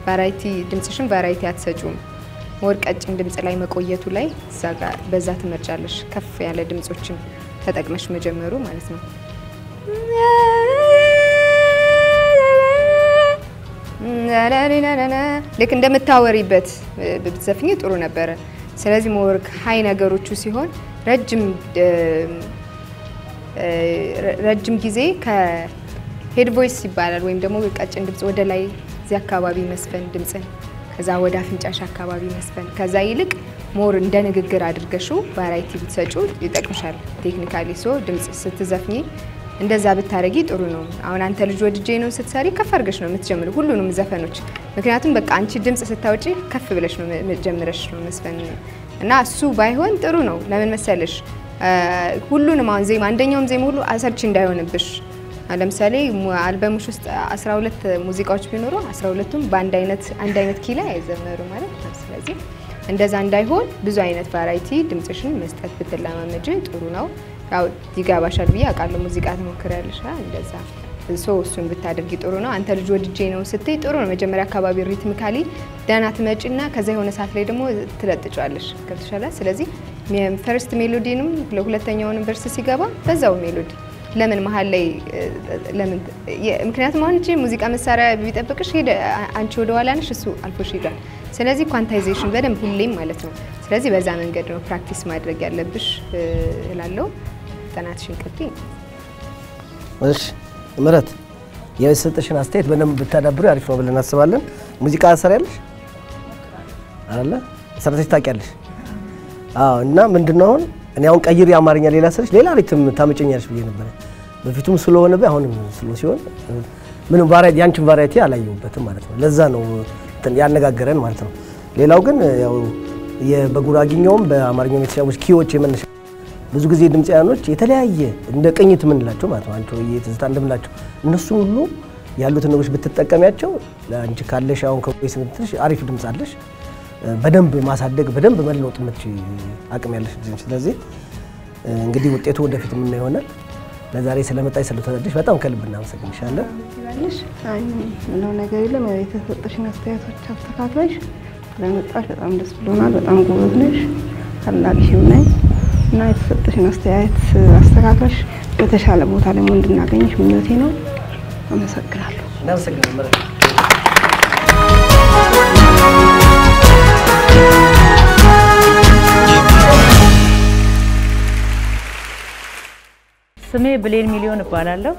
ቫራይቲ ድምጽሽን ቫራይቲ አትሰጪውም ወርቀጭን ድምጽ ላይ መቆየቱ ላይ ዛጋ በዛ ትመርጫለሽ ከፍ ያለ ድምጾችን ተጠቅመሽ መጀመሩ ማለት ነው ልክ እንደምታወሪበት ብትዘፍኚ ጥሩ ነበር ስለዚህ ሞር ሃይ ነገሮቹ ሲሆን ረጅም ጊዜ ከሄድ ቮይስ ይባላል ወይም ደግሞ ቀጭን ድምጽ ወደ ላይ እዚህ አካባቢ መስፈን ድምጽን ከዛ ወደ አፍንጫሽ አካባቢ መስፈን ከዛ ይልቅ ሞር እንደ ንግግር አድርገሽው ቫራይቲ ብትሰጪው ይጠቅምሻል ቴክኒካሊ ሶ ድምጽ ስትዘፍኚ እንደዛ ብታረጊ ጥሩ ነው አሁን አንተ ልጅ ወድጄ ነው ስትሰሪ ከፍ አድርገሽ ነው የምትጀምሩ ሁሉንም ዘፈኖች ምክንያቱም በቃ አንቺ ድምጽ ስታውጪ ከፍ ብለሽ ነው መጀመረሽ ነው መስፈን እና እሱ ባይሆን ጥሩ ነው ለምን መሰለሽ ሁሉንም አሁን ዜማ አንደኛውም ዜማ ሁሉ አሰርች እንዳይሆንብሽ ለምሳሌ አልበምሽ ውስጥ 12 ሙዚቃዎች ቢኖሩ 12ቱም በአንድ አይነት ኪ ላይ አይዘመሩ ማለት ነው ስለዚህ እንደዛ እንዳይሆን ብዙ አይነት ቫራይቲ ድምጽሽን መስጠት ብትለማመጂ ጥሩ ነው ያው ይጋባሻል ብዬ አቃለው ሙዚቃ ትሞክራለሽ እንደዛ እሱን ብታደርጊ ጥሩ ነው አንተ ልጅ ወድጄ ነው ስትይ ጥሩ ነው መጀመሪያ አካባቢ ሪትሚካሊ ዳና ትመጪና ከዛ የሆነ ሰዓት ላይ ደግሞ ትለጥጫለሽ ከብትሻላ ስለዚህ ፈርስት ሜሎዲንም ለሁለተኛውን ቨርስ ሲገባ በዛው ሜሎዲ ለምን መሃል ላይ ለምን ምክንያቱም አንቺ ሙዚቃ መሳሪያ ቢጠብቅሽ ሄደ አንቺ ወደ ኋላ ነሽ እሱ አልፎሽ ይላል ስለዚህ ኳንታይዜሽን በደንብ ሁሌም ማለት ነው ስለዚህ በዛ መንገድ ነው ፕራክቲስ ማድረግ ያለብሽ እላለሁ ጥናትሽን ቀጥይ እሺ ምረት የሰጠሽን አስተያየት በደንብ ብታዳብሩ አሪፍ ነው ብለን እናስባለን ሙዚቃ ሰራያለሽ አይደለ ሰርተሽ ታውቂያለሽ እና ምንድነው እኔ አሁን ቀይር ያማርኛ ሌላ ሰርሽ ሌላ ሪትም ታመጨኛለሽ ብዬ ነበር በፊቱም ስለሆነ አሁንም ስሎ ሲሆን ምንም ቫራይቲ ያንቺን ቫራይቲ አላየሁበትም ማለት ነው ለዛ ነው ያነጋገረን ማለት ነው ሌላው ግን ያው የበጉራጊኛውም በአማርኛው የተሻውሽ ኪዎች የመነሻ ብዙ ጊዜ ድምጽያኖች የተለያየ እንደ ቅኝት ምንላቸው ማለት ነው አንቺ የትዝታ እንደምላቸው እነሱ ሁሉ ያሉት ነገሮች ብትጠቀሚያቸው ለአንቺ ካለሽ አሁን ከቮይስ ምትልሽ አሪፍ ድምጽ አለሽ በደንብ ማሳደግ በደንብ መለወጥ ምትች አቅም ያለሽ ልጅ ስለዚህ እንግዲህ ውጤቱ ወደፊት ምን ይሆናል ለዛሬ ስለመጣይ ስለተደረሽ በጣም ከልብ እናመሰግንሻለን ይላልሽ ነው ነገር የለም የተሰጠሽን አስተያየቶች አስተካክለሽ ስለመጣሽ በጣም ደስ ብሎናል በጣም ጎበዝ ነሽ ታላቅሽም ነኝ እና የተሰጠሽን አስተያየት አስተካክለሽ በተሻለ ቦታ ደግሞ እንድናገኝሽ ምኞቴ ነው አመሰግናለሁ እናመሰግናለን ስሜ ብሌን ሚሊዮን እባላለሁ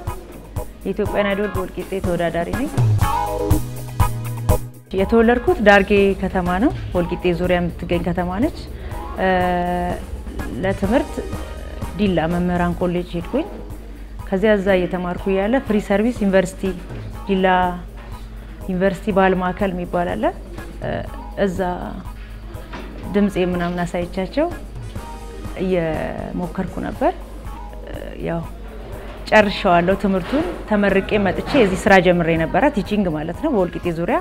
የኢትዮጵያ አይዶል ወልቂጤ ተወዳዳሪ ነኝ የተወለድኩት ዳርጌ ከተማ ነው ወልቂጤ ዙሪያ የምትገኝ ከተማ ነች ለትምህርት ዲላ መምህራን ኮሌጅ ሄድኩኝ ከዚያ እዛ እየተማርኩ ያለ ፍሪ ሰርቪስ ዩኒቨርሲቲ ዲላ ዩኒቨርሲቲ ባህል ማዕከል የሚባል አለ እዛ ድምጽ ምናምን አሳይቻቸው እየሞከርኩ ነበር ያው ጨርሻለሁ ትምህርቱን ተመርቄ መጥቼ እዚህ ስራ ጀምሬ ነበር ቲቺንግ ማለት ነው ወልቂጤ ዙሪያ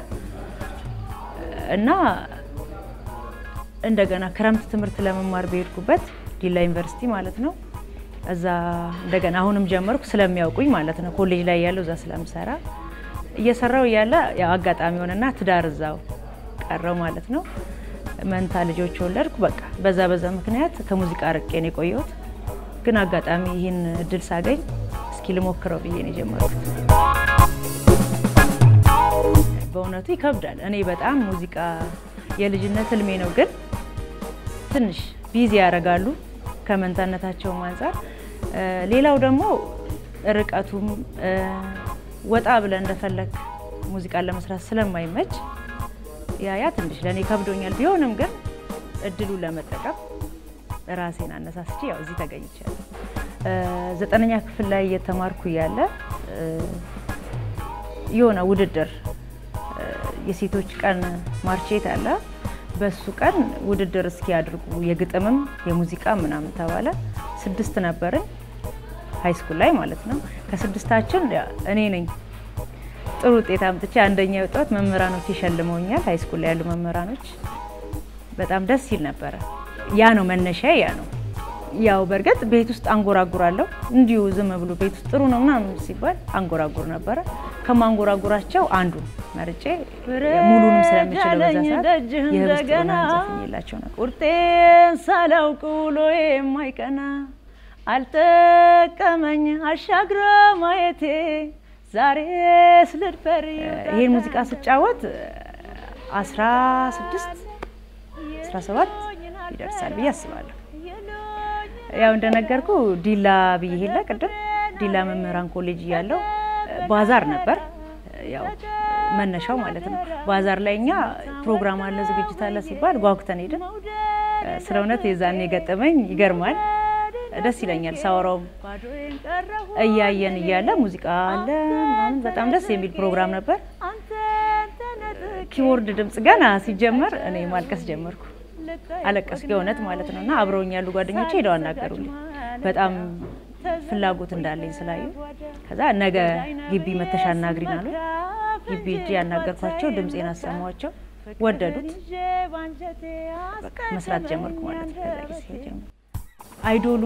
እና እንደገና ክረምት ትምህርት ለመማር በሄድኩበት ዲላ ዩኒቨርሲቲ ማለት ነው እዛ እንደገና አሁንም ጀመርኩ ስለሚያውቁኝ ማለት ነው ኮሌጅ ላይ ያለው እዛ ስለምሰራ እየሰራው ያለ ያው አጋጣሚ ሆነና ትዳር እዛው ቀረው ማለት ነው መንታ ልጆች ወለድኩ በቃ በዛ ምክንያት ከሙዚቃ ርቄ ነው የቆየሁት ግን አጋጣሚ ይሄን እድል ሳገኝ እስኪ ልሞክረው ብዬ ነው ጀመርኩት በእውነቱ ይከብዳል እኔ በጣም ሙዚቃ የልጅነት ህልሜ ነው ግን ትንሽ ቢዚ ያረጋሉ ከመንታነታቸው አንፃር ሌላው ደግሞ ርቀቱም ወጣ ብለ እንደፈለክ ሙዚቃ ለመስራት ስለማይመች ያ ትንሽ ለኔ ከብዶኛል ቢሆንም ግን እድሉ ለመጠቀም ራሴን አነሳስቼ ያው እዚህ ተገኝቻለሁ 9ኛ ክፍል ላይ የተማርኩ ያለ የሆነ ውድድር የሴቶች ቀን ማርቼት አለ በሱ ቀን ውድድር እስኪ ያድርጉ የግጥምም የሙዚቃ ምናምን ተባለ 6 ነበርን ሃይ ስኩል ላይ ማለት ነው ከ6ታችን እኔ ነኝ ጥሩ ውጤት አምጥቼ አንደኛ ወጣት መምህራኖች ይሸልመውኛል ሃይ ስኩል ላይ ያሉ መምህራኖች በጣም ደስ ይል ነበር ያ ነው መነሻ ያ ነው ያው በርግጥ ቤት ውስጥ አንጎራጉራለሁ እንዲሁ ዝም ብሎ ቤት ውስጥ ጥሩ ነው ምናምን ሲባል አንጎራጉር ነበር ከማንጎራጉራቸው አንዱ መርጬ ሙሉንም ስለምችለው በዛ ሰዓት የህብስትና ዘፈኝላቸው ነው ቁርጤን ሳላውቅ ውሎዬ የማይቀና አልተቀመኝ አሻግሮ ማየቴ ዛሬስ ልድፈር ይሄን ሙዚቃ ስጫወት 16 17 ይደርሳል ብዬ አስባለሁ ያው እንደነገርኩ ዲላ ብዬ ቅድም ዲላ መምህራን ኮሌጅ ያለው ባዛር ነበር ያው መነሻው ማለት ነው ባዛር ላይኛ ፕሮግራም አለ ዝግጅት አለ ሲባል ጓጉተን ሄደን ስለውነት የዛኔ ገጠመኝ ይገርማል ደስ ይለኛል ሳወራው እያየን እያለ ሙዚቃ አለ ምናምን በጣም ደስ የሚል ፕሮግራም ነበር ኪቦርድ ድምጽ ገና ሲጀመር እኔ ማልቀስ ጀመርኩ አለቀስኩ የሆነት ማለት ነውና አብረውኝ ያሉ ጓደኞቼ ሄደው አናገሩልኝ በጣም ፍላጎት እንዳለኝ ስላዩ ከዛ ነገ ግቢ መተሻና አግሪናሉ ግቢ እጂ ያናገርኳቸው ድምጽን አሰማዋቸው ወደዱት በቃ መስራት ጀመርኩ ማለት ከዛ ጊዜ ጀመርኩ አይዶሉ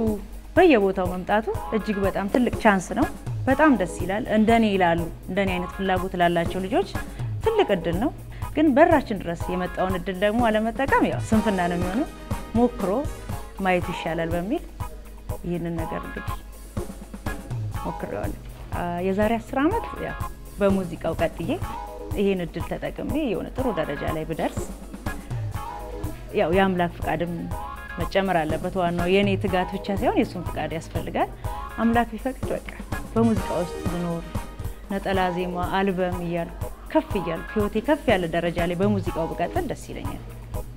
በየቦታው መምጣቱ እጅግ በጣም ትልቅ ቻንስ ነው በጣም ደስ ይላል እንደኔ ይላሉ እንደኔ አይነት ፍላጎት ላላቸው ልጆች ትልቅ እድል ነው ግን በራችን ድረስ የመጣውን እድል ደግሞ አለመጠቀም ያው ስንፍና ነው የሚሆነው ሞክሮ ማየት ይሻላል በሚል ይሄንን ነገር እንግዲህ ሞክሬዋለሁ የዛሬ 10 አመት ያው በሙዚቃው ቀጥዬ ይሄን እድል ተጠቅሜ የሆነ ጥሩ ደረጃ ላይ ብደርስ ያው የአምላክ ፍቃድም መጨመር አለበት ዋናው የኔ ትጋት ብቻ ሳይሆን የሱን ፍቃድ ያስፈልጋል አምላክ ቢፈቅድ በቃ በሙዚቃ ውስጥ ብኖር ነጠላ ዜማ አልበም ይያል ከፍ ይያል ህይወቴ ከፍ ያለ ደረጃ ላይ በሙዚቃው በቀጥል ደስ ይለኛል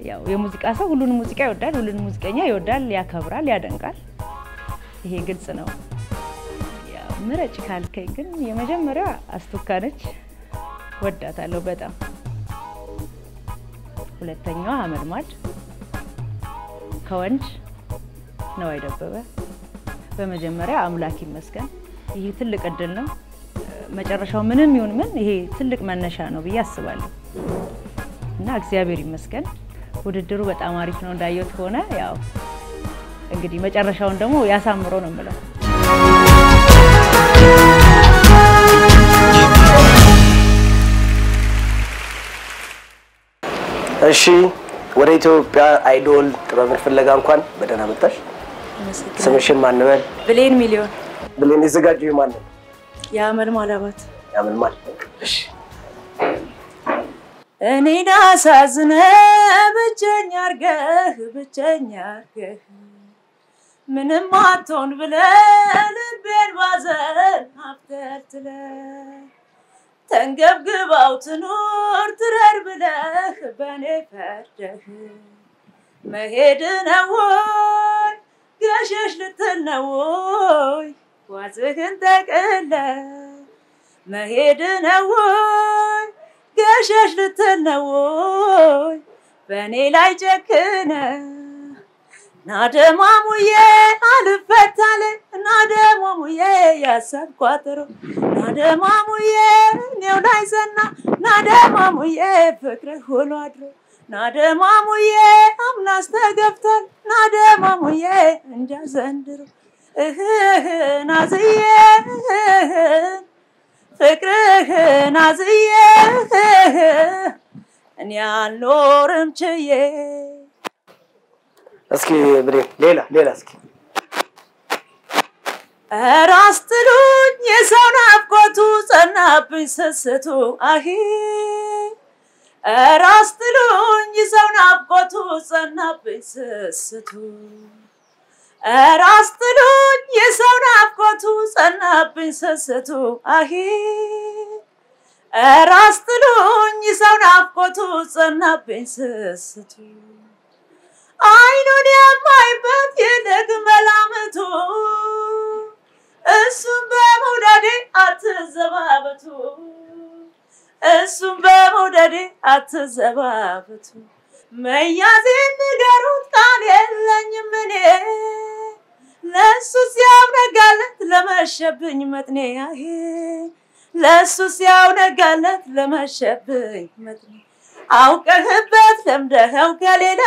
ያው የሙዚቃ ሰው ሁሉንም ሙዚቃ ይወዳል ሁሉንም ሙዚቀኛ ይወዳል ያከብራል ያደንቃል ይሄ ግልጽ ነው ያው ምረጭ ካልከኝ ግን የመጀመሪያው አስቶካነች ወዳታለሁ በጣም ሁለተኛው አመልማድ ከወንጅ ነው አይደበበ በመጀመሪያ አምላክ ይመስገን ይሄ ትልቅ እድል ነው መጨረሻው ምንም ይሁን ምን ይሄ ትልቅ መነሻ ነው ብዬ አስባለሁ እና እግዚአብሔር ይመስገን ውድድሩ በጣም አሪፍ ነው እንዳየሁት ሆነ ያው እንግዲህ መጨረሻውን ደግሞ ያሳምረው ነው ማለት እሺ ወደ ኢትዮጵያ አይዶል ጥበብን ፍለጋ እንኳን በደህና መጣሽ ስምሽን ማን ነው ብሌን ሚሊዮን ብሌን ይዘጋጁ ማን ነው ያመልማል አባት ያመልማል እሺ እኔ ዳሳዝነ ብቸኛ አርገህ ምንም አትሆን ብለህ ልቤን ባዘን አፍተልትለ ተንገብግባው ትኖር ትረር ብለህ በኔ ፈርደህ መሄድ ነው ገሸሽ ልትል ነው ዋዝህን ተቀለ መሄድ ነው ገሸሽ ልትል ነው በኔ ላይ ጨክነ ናደማሙዬ አልፈታለ ናደማሙዬ ያሰብኳትሮ ናደማሙዬ ነው ላይ ዘና ናደማሙዬ ፍቅር ሆኖ አድሮ ናደማሙዬ አምላስ ተገብቷል ናደማሙዬ እንጃ ዘንድሮ ናዝዬ ፍቅርህ ናዝዬ እኔ አልኖርም ችዬ እስኪ ብሬን ሌላ እስኪ አራስትሉኝ የሰው ናፍቆቱ ጸናብኝ ስስቱ አሂ አራስትሉኝ የሰው ናፍቆቱ ጸናብኝ ስስቱ አራስትሉኝ የሰው ናፍቆቱ ጸናብኝ ስስቱ አሂ አራስትሉኝ የሰው ናፍቆቱ ጸናብኝ ስስቱ አይኑን የማይበት ይልቅ መላምቱ እሱም በመውደዴ አትዘባበቱ እሱም በመውደዴ አትዘባበቱ መያዜን ንገሩት ቃል የለኝም እኔ ለሱ ሲያውነጋለት ለመሸብኝ መጥኔ አሄ ለሱ ሲያውነጋለት ለመሸብኝ መጥኔ አውቀህበት ለምደኸው ከሌላ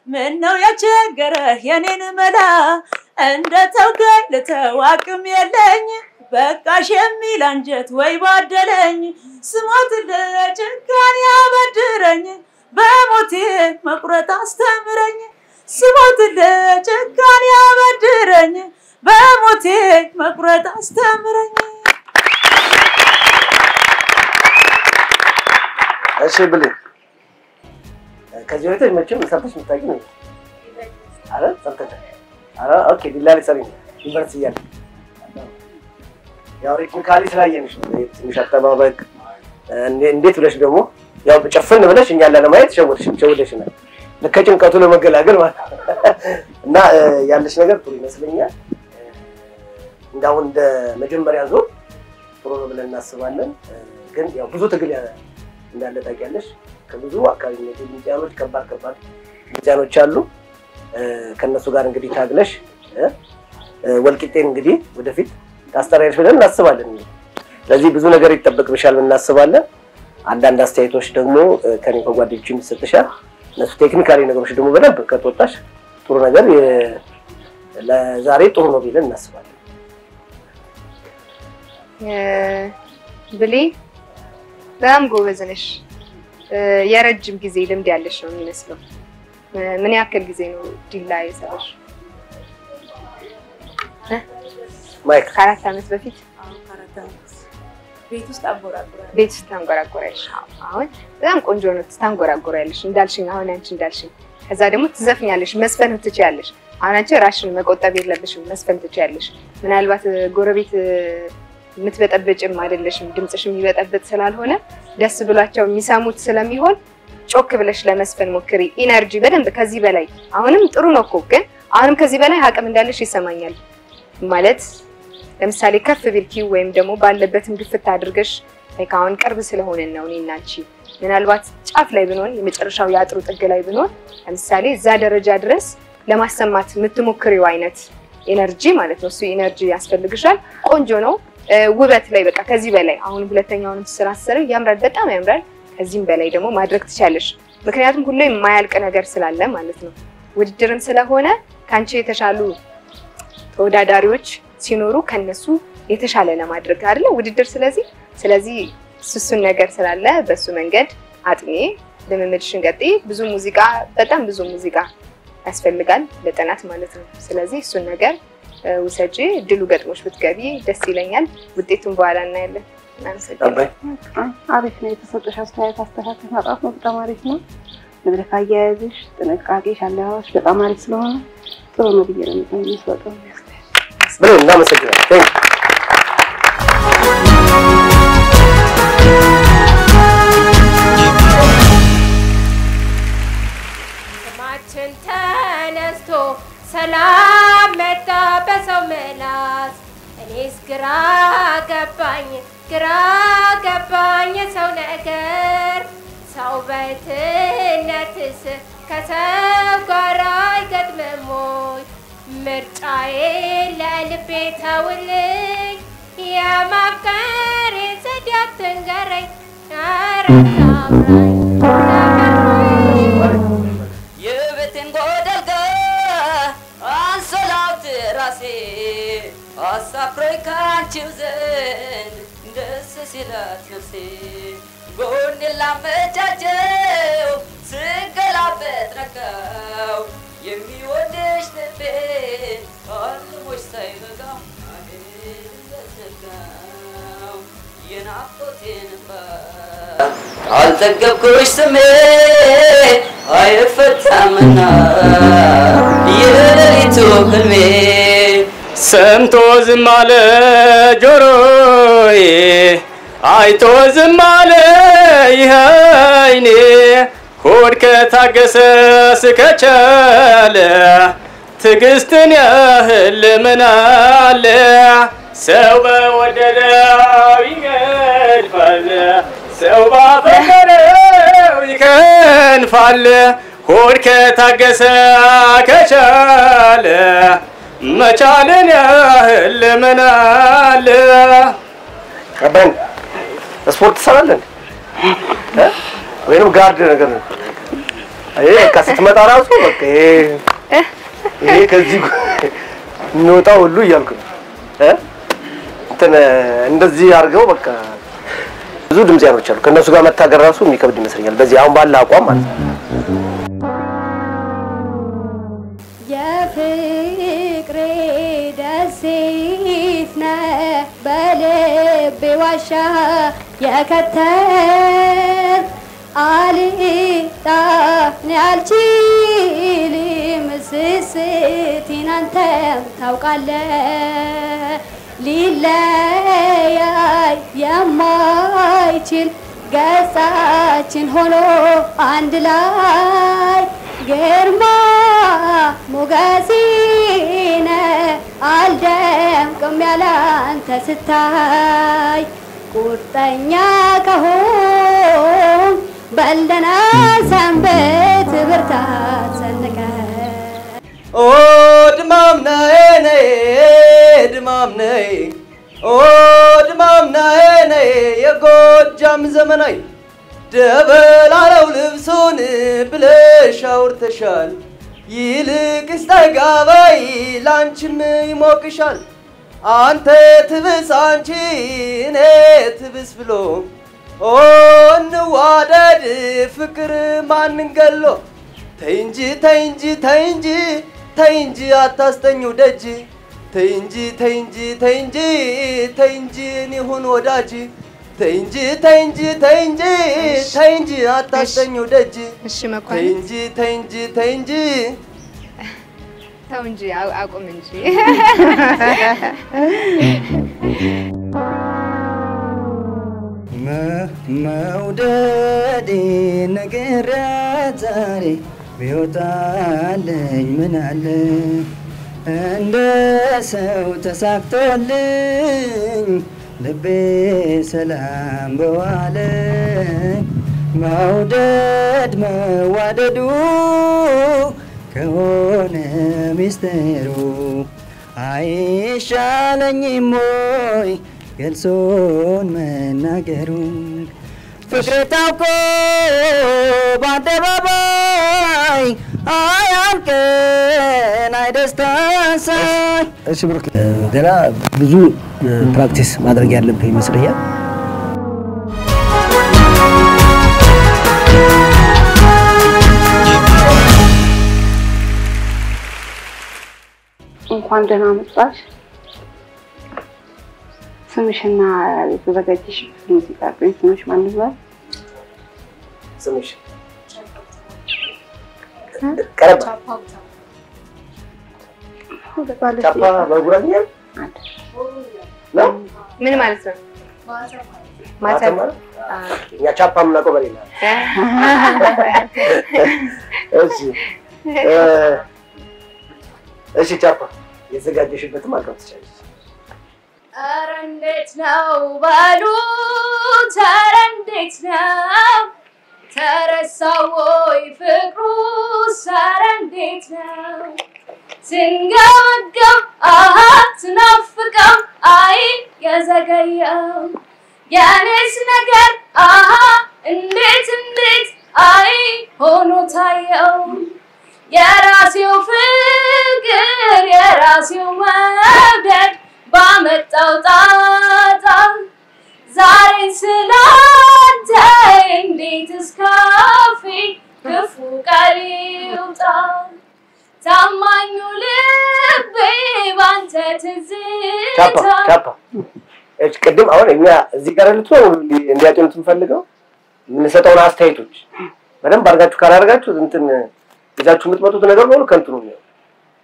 ምን ነው የቸገረህ የኔን መላ እንደ ተውከኝ ለተዋቅም የለኝ በቃሽ የሚል አንጀት ወይ ባደለኝ ስሞት ለጭካኔ ያበድረኝ በሞቴ መቁረጥ አስተምረኝ ስሞት ለጭካኔ ያበድረኝ በሞቴ መቁረጥ አስተምረኝ እሺ ብሌን ከዚህ ወጥተሽ መቼም ሰርተሽ ምታቂ ነው አረ ሰርተሽ አረ ኦኬ ዲላሊ ሰሪ ዩኒቨርሲቲ ያለ ያው ሪክካሊ ስላየንሽ ትንሽ አጠባበቅ እንዴት ብለሽ ደግሞ ያው ጨፍን ብለሽ እኛን ለማየት ሸወደሽናል ለከጭንቀቱ ለመገላገል ማለት እና ያለሽ ነገር ጥሩ ይመስለኛል እንዳው እንደ መጀመሪያ ዞር ጥሩ ነው ብለን እናስባለን ግን ያው ብዙ ትግል እንዳለ ታውቂያለሽ ከብዙ አካባቢ ድምጽያኖች ከባድ ድምጽያኖች አሉ ከነሱ ጋር እንግዲህ ታግለሽ ወልቂጤን እንግዲህ ወደፊት ታስተራይሽ ብለን እናስባለን ስለዚህ ብዙ ነገር ይተበቅብሻል እናስባለን አንዳንድ አስተያየቶች ደግሞ ከኔ ከጓደኞችም ሰጥሻል ለሱ ቴክኒካሊ ነገሮች ደግሞ በደንብ ከተወጣሽ ጥሩ ነገር ለዛሬ ጥሩ ነው ብለን እናስባለን ብሌ በጣም ጎበዝ ነሽ የረጅም ጊዜ ልምድ ያለሽ ነው የሚመስለው ምን ያክል ጊዜ ነው ዲላ የሰራሽ ማይክ 4 ዓመት በፊት ቤት ውስጥ አንጎራጎራለሽ አሁን በጣም ቆንጆ ነው ታንጎራጎራለሽ እንዳልሽኝ አሁን አንቺ እንዳልሽኝ ከዛ ደግሞ ትዘፍኛለሽ መስፈን ትችያለሽ አሁን አንቺ ራስሽን መቆጠብ የለብሽም መስፈን ትችያለሽ ምናልባት ጎረቤት ምትበጠበጭም አይደለሽም ድምጽሽም ይበጠበጥ ስላልሆነ ደስ ብሏቸው የሚሰሙት ስለሚሆን ጮክ ብለሽ ለመስፈን ሞክሪ ኢነርጂ በደንብ ከዚህ በላይ አሁንም ጥሩ ነው እኮ ግን አሁንም ከዚህ በላይ አቅም እንዳለሽ ይሰማኛል ማለት ለምሳሌ ከፍ ቢልኪው ወይም ደግሞ ባለበትም ግፍት አድርገሽ ለካውን ቅርብ ስለሆነ ነው እኔና አንቺ ምናልባት ጫፍ ላይ ብንሆን የመጨረሻው ያጥሩ ጥግ ላይ ብንሆን ለምሳሌ እዛ ደረጃ ድረስ ለማሰማት የምትሞክሪው አይነት ኢነርጂ ማለት ነው እሱ ኢነርጂ ያስፈልግሻል ቆንጆ ነው ውበት ላይ በቃ ከዚህ በላይ አሁን ሁለተኛውን ስራ አሰረ ያምራል በጣም ያምራል ከዚህም በላይ ደግሞ ማድረግ ትችያለሽ ምክንያቱም ሁሉ የማያልቅ ነገር ስላለ ማለት ነው ውድድርም ስለሆነ ካንቺ የተሻሉ ተወዳዳሪዎች ሲኖሩ ከነሱ የተሻለ ለማድረግ አይደለ ውድድር ስለዚህ እሱን ነገር ስላለ በሱ መንገድ አጥኔ ለመመድሽን ገጤ ብዙ ሙዚቃ በጣም ብዙ ሙዚቃ ያስፈልጋል ለጥናት ማለት ነው ስለዚህ እሱን ነገር ወሰጂ ድሉ ገጥሞሽ ብትገቢ ደስ ይለኛል ውጤቱን በኋላ እናያለን አሪፍ ነው የተሰጠሽ አስተያየት አስተካክል ማጣት ነው በጣም አሪፍ ነው መድረክ አያያዝሽ ጥንቃቄሽ አለዋሽ በጣም አሪፍ ስለሆነ ጥሩ ነው ብዬ ነው የምሰጠው ብለን እናመሰግናለን ማችን ተነስቶ ሰላም መጣ በሰው መላስ እኔስ ግራ ገባኝ የሰው ነገር ሰው በትነትስ ከሰው ጋር አይገጥምም ወይ ምርጫዬ ለልቤ ተውልኝ የማፍቀር ዘዴ አትንገረኝ የቤቴን ጎደልጋ አንሶላው ትራሴ አሳፍሮኝ ካንቺው ዘንድ ደስ ሲላት ነፍሴ ጎኔን ላመቻቸው ስገላበጥ ነካው የሚወድሽ ልቤ አልሞሽ ሳይበቃው አገኘው የናፍቆቴን አልጠገብኩሽ ስሜ አይፈታምና የሌሊቱ ህልሜ ሰምቶ ዝም አለ ጆሮዬ አይቶ ዝም አለ ይሄ ዓይኔ ሆድ ከታገሰ ስከቻለ ትዕግስትን ያህል ምን አለ ሰው በወደደው ይገድፋል ሰው ባፈቀረው ይከንፋል ሆድ ከታገሰ ከቻለ መቻልን ያህል ምን አለ ቀበን ስፖርት ሰራለን ወይንም ጋርድ ነገር ነው አይ ከስትመጣ ራሱ በቃ ይሄ ከዚህ ነው ሁሉ እያልኩ እንትን እንደዚህ አድርገው በቃ ብዙ ድምጽያኖች አሉ ከነሱ ጋር መታገር ራሱ የሚከብድ ይመስለኛል በዚህ አሁን ባለ አቋም ማለት ነው የፍቅሬ ደሴት ነህ በልቤ ዋሻ የከተል አልጣን ያልችልም ስስቴን አንተም ታውቃለህ ሊለያይ የማይችል ገጻችን ሆኖ አንድ ላይ ግርማ ሞገሴነ አልደምቅም ያለ አንተ ስታይ ቁርጠኛ ከሆን በልደና ሰንበት ብርታት ሰንቀ ኦ ድማም ነይ ነይ ድማም ነይ ኦ ድማም ነይ ነይ የጎጃም ዘመናይ ደበላለው ልብሱን ብለሽ አውርተሻል ይልቅስ ጠጋባይ ላንቺም ይሞቅሻል አንተ ትብስ አንቺ እኔ ትብስ ብሎ ኦ እንዋደድ ፍቅር ማንን ገሎ ተይ እንጂ ተይ እንጂ ተይ እንጂ ተይ እንጂ አታስተኙ ደጅ ተይ እንጂ ተይ እንጂ ተይ እንጂ ተይ እንጂ እኔ ሁን ወዳጅ ተይ እንጂ ተይ እንጂ ተይ እንጂ ተይ እንጂ አታስተኙ ደጅ እሺ ተይ መኳን እንጂ ተይ እንጂ ተይ እንጂ ተው እንጂ አቁም እንጂ መውደዴ ነገራት ዛሬ ቢወጣልኝ ምን አለ እንደ ሰው ተሳክቶልኝ ልቤ ሰላም በዋለ መውደድ መዋደዱ ከሆነ ሚስጥሩ አይሻለኝም ወይ ገልጾን መናገሩ ፍቅር ታውቆ በአደባባይ አያልቅን አይደስታሳይ እሺ ብሩክ ገና ብዙ ፕራክቲስ ማድረግ ያለብህ ይመስለኛል እንኳን ደህና መጣሽ ስምሽና የተዘጋጀሽ ሙዚቃ ስምሽ ማን ነው ስምሽ ቀረባ ቻፓ በጉራኛ ነው ምን ማለት ነው ማተማ ያ ቻፓ ምናቆ በሌላ እሺ ቻፓ የተዘጋጀሽበትም አልቀም ትችላለሽ ኧረ እንዴት ነው ባሉት ኧረ እንዴት ነው ተረሳው ወይ ፍቅሩስ ኧረ እንዴት ነው ስንገመገም ስናፍቀው አይ የዘገየው የኔስ ነገር እንዴት እንዴት አይ ሆኖ ታየው የራሴው ፍቅር የራሴው መውደድ ባመጣው ጣጣ ዛሬን ስላንተ እንዴት እስካፌ ክፉ ቃል ይውጣ ታማኙ ልቤ ባንተ ትዝታ ቻፓ እሺ ቅድም አሁን እኛ እዚህ ጋር ልትሆን እንዲያጤኑት እንፈልገው የምንሰጠውን አስተያየቶች በደንብ አድርጋችሁ ካላደረጋችሁ እንትን ይዛችሁ የምትመጡት ነገር ሁሉ ከንቱ ነው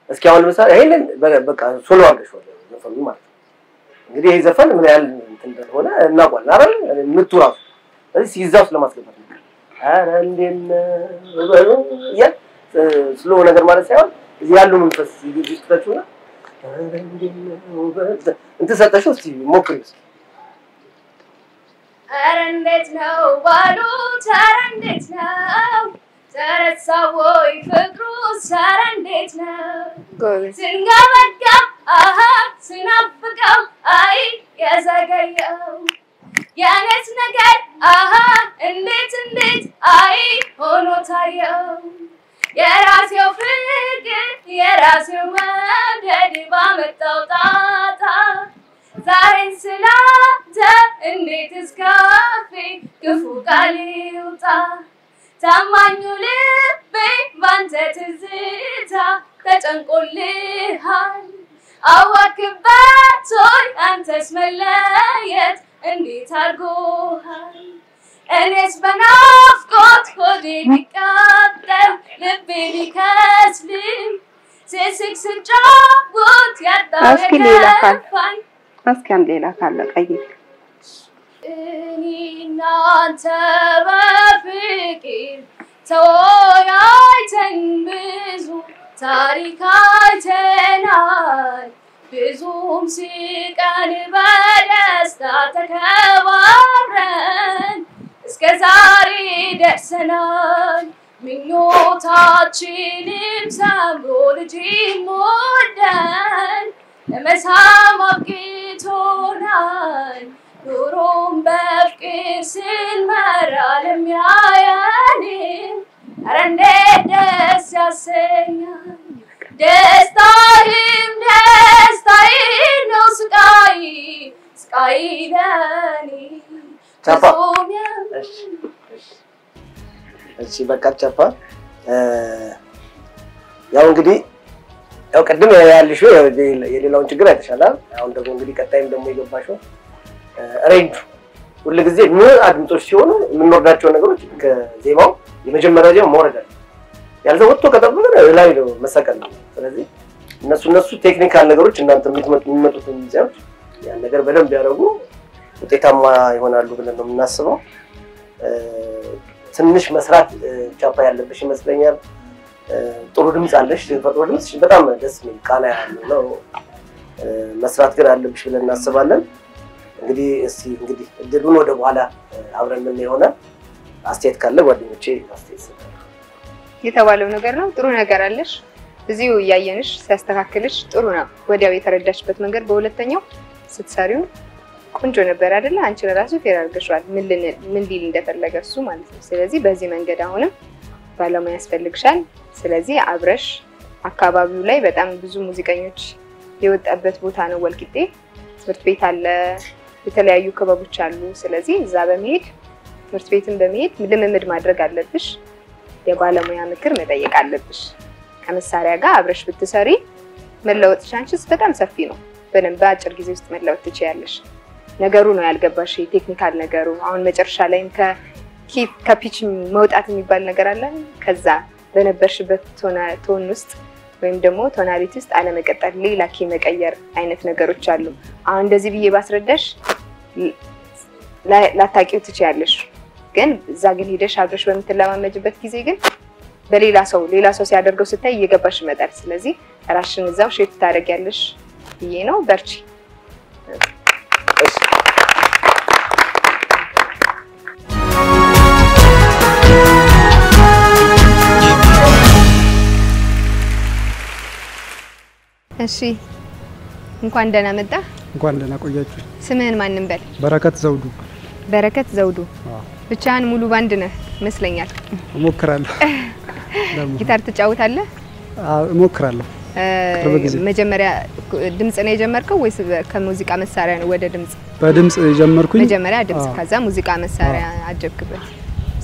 እስኪ አሁን ለምሳሌ ይሄንን በቃ ሶሎ አድርገሽው ዘፈኑ ማለት እንግዲህ ይሄ ዘፈን ምን ያህል እንትን እንደሆነ እናውቃለን አይደል ምቱ ራሱ እዚህ ሲይዛው ስለማስገባት ኧረ እንዴት ያ ስሎ ነገር ማለት ሳይሆን እዚህ ያሉ መንፈስ ይጅስታችሁና ኧረ እንዴት እንትን ሰጠሽው እስቲ ሞክሪው ኧረ እንዴት ነው ባሉት ኧረ እንዴት ነው ተረሳው ወይ ፍቅሩስ ኧረ እንዴት ነው ስንገመገም ስናፍቀው አይ የዘገየው የኔስ ነገር እንዴት እንዴት አይ ሆኖ ታየው የራሴው ፍቅር የራሴው መውደድ ባመጣው ጣጣ ዛሬን ስላንተ እንዴት እስካፌ ክፉ ቃል ይውጣ ታማኙ ልቤ ባንተ ትዝታ ተጨንቆልሃል አወክበት ሆይ አንተስ መለየት እንዴት አድርጎሃል እኔስ በናፍቆት ሆዴ ቢቃጠል ልቤ ቢከስልም ስስቅ ስጫወት ያጣው የከፋኝ እስኪ አንድ ሌላ ካለ ቀይር እኔና አንተ በፍቅር ተወያይተን ይሆናል ምኞታችንም ሰምሮ ልጅ ሞደን ለመሳም አብቅቶናል ኑሮም በፍቅር ስንመራ ለሚያየን ኧረ እንዴት ደስ ያሰኛል ደስታዬም ደስታዬ ነው ስቃይ ስቃይ ለኔ ቻፓ እሺ በቃ ቻፓ ያው እንግዲህ ያው ቀድም ያልሽው የሌላውን ችግር አይተሻላል አሁን ደግሞ እንግዲህ ቀጣይም ደግሞ ይገባሽው ሬንጅ ሁሉ ጊዜ ምን አድምጦች ሲሆኑ የምንወርዳቸው ነገሮች ከዜማው የመጀመሪያ ዜማው መወረድ ያልዘው ወጥቶ ከጠበቀ ላይ ነው መሰቀል ነው ስለዚህ እነሱ ቴክኒካል ነገሮች እናንተ የምትመጡት እንዚያዎች ያን ነገር በደንብ ያደርጉ ውጤታማ ይሆናሉ ብለን ነው የምናስበው ትንሽ መስራት ቻፓ ያለብሽ ይመስለኛል ጥሩ ድምጽ አለሽ ፈጥሮ ድምጽ በጣም ደስ የሚል ቃና ያለው ነው መስራት ግን አለብሽ ብለን እናስባለን እንግዲህ እንግዲህ እድሉን ወደ በኋላ አብረን ምን ይሆናል አስተያየት ካለ ጓደኞቼ አስተያየት የተባለው ነገር ነው ጥሩ ነገር አለሽ እዚሁ ያያየንሽ ሲያስተካክልሽ ጥሩ ነው ወዲያው የተረዳሽበት መንገድ በሁለተኛው ስትሰሪው ቆንጆ ነበር አይደለ አንቺ ለራሱ ፌር አድርገሻል ምን ሊል እንደፈለገ እሱ ማለት ነው ስለዚህ በዚህ መንገድ አሁንም ባለሙያ ያስፈልግሻል ስለዚህ አብረሽ አካባቢው ላይ በጣም ብዙ ሙዚቀኞች የወጣበት ቦታ ነው ወልቂጤ ትምህርት ቤት አለ የተለያዩ ክበቦች አሉ ስለዚህ እዛ በመሄድ ትምህርት ቤትን በመሄድ ልምምድ ማድረግ አለብሽ የባለሙያ ምክር መጠየቅ አለብሽ ከመሳሪያ ጋር አብረሽ ብትሰሪ መለወጥ ቻንስስ በጣም ሰፊ ነው በደንብ አጭር ጊዜ ውስጥ መለወጥ ትችያለሽ ነገሩ ነው ያልገባሽ ቴክኒካል ነገሩ አሁን መጨረሻ ላይም ከፒች መውጣት የሚባል ነገር አለ ከዛ በነበርሽበት ቶን ውስጥ ወይም ደግሞ ቶናሊቲ ውስጥ አለመቀጠል ሌላ ኪ መቀየር አይነት ነገሮች አሉ አሁን እንደዚህ ብዬ ባስረዳሽ ላታቂው ትችያለሽ ግን እዛ ግን ሄደሽ አብረሽ በመተለማመጅበት ጊዜ ግን በሌላ ሰው ሲያደርገው ስታይ እየገባሽ ይመጣል ስለዚህ ራስሽን እዛው ሼፕ ታደርጊያለሽ ይሄ ነው በርቺ እሺ እንኳን ደህና መጣ እንኳን ደህና ቆያችሁ ስምህን ማንን በል በረከት ዘውዱ ብቻህን ሙሉ ባንድ ነህ መስለኛል እሞክራለሁ ጊታር ትጫወታለህ እሞክራለሁ መጀመሪያ ድምጽ ነው የጀመርከው ወይስ ከሙዚቃ መሳሪያ ነው ወደ ድምጽ በድምጽ ጀመርኩኝ መጀመሪያ ድምጽ ከዛ ሙዚቃ መሳሪያ አጀብክበት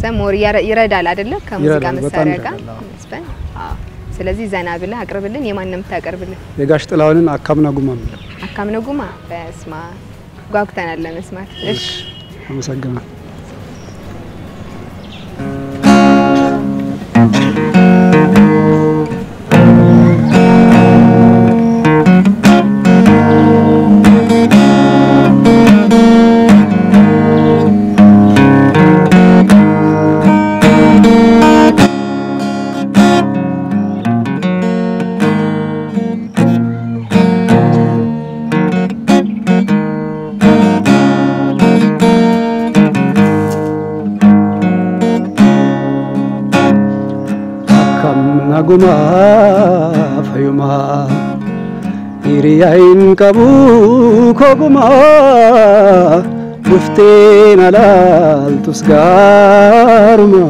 ሰሞር ይረዳል አይደለ ከሙዚቃ መሳሪያ ጋር መስፈን ስለዚህ ዘና ብለ አቅርብልን የማንንም ታቀርብልን የጋሽ ጥላውንን አካምና ጉማ በስማ ጓጉተናል ለመስማት እሺ አመሰግናለሁ Naguma fayuma iriyain kabu koguma dufteen alal tusgaruma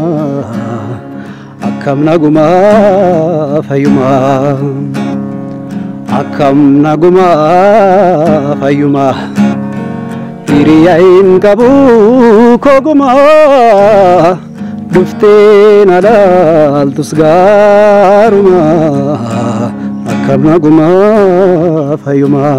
akkam naguma fayuma iriyain kabu koguma dufteen alal tusgaruma akkam naguma fayuma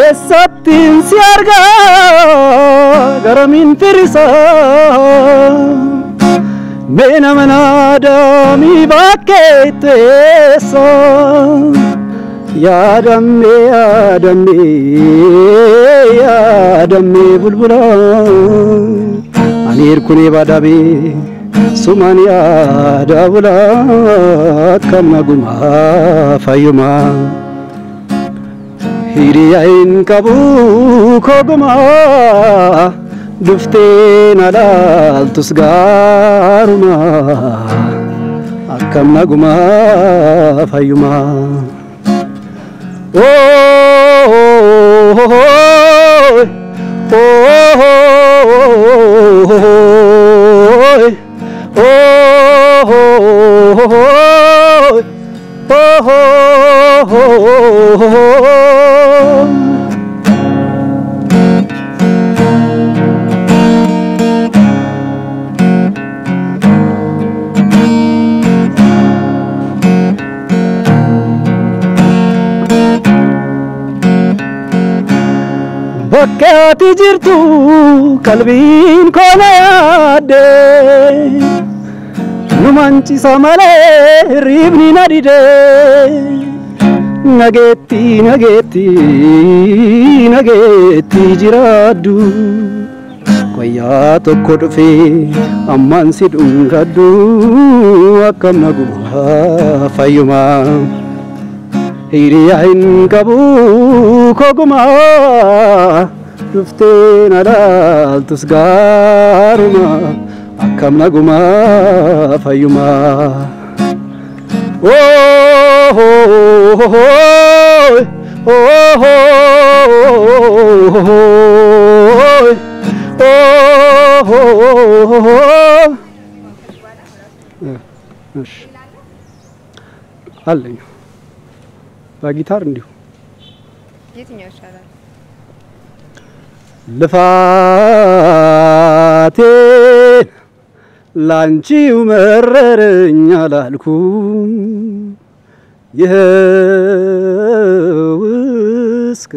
Esattin siarga garamin firisa Bena manada mi baketesa yadame bulbula anir kuni badabe ሱማንያ ዳውላት ከመጉማ ፈዩማ ሂሪያይን ቀቡ ኮጉማ ዱፍቴን አላልቱስ ጋሩማ አከመጉማ ፈዩማ ኦ bakkaati jirtu qalbiin koona yaadde numancisa malee riibni na dide nageetti jiraaddu wayyaa tokko dhufe ammaan si dhungaddu akkam naguma fayyuma hiriyahin qabu koguma dufteen alaaltus gaaruma akkam naguma fayyuma አለኝ በጊታር እንዲሁ የትኛው ይሻላል? ልፋቴ ላንቺው መረረኝ አላልኩም ይኸው እስከ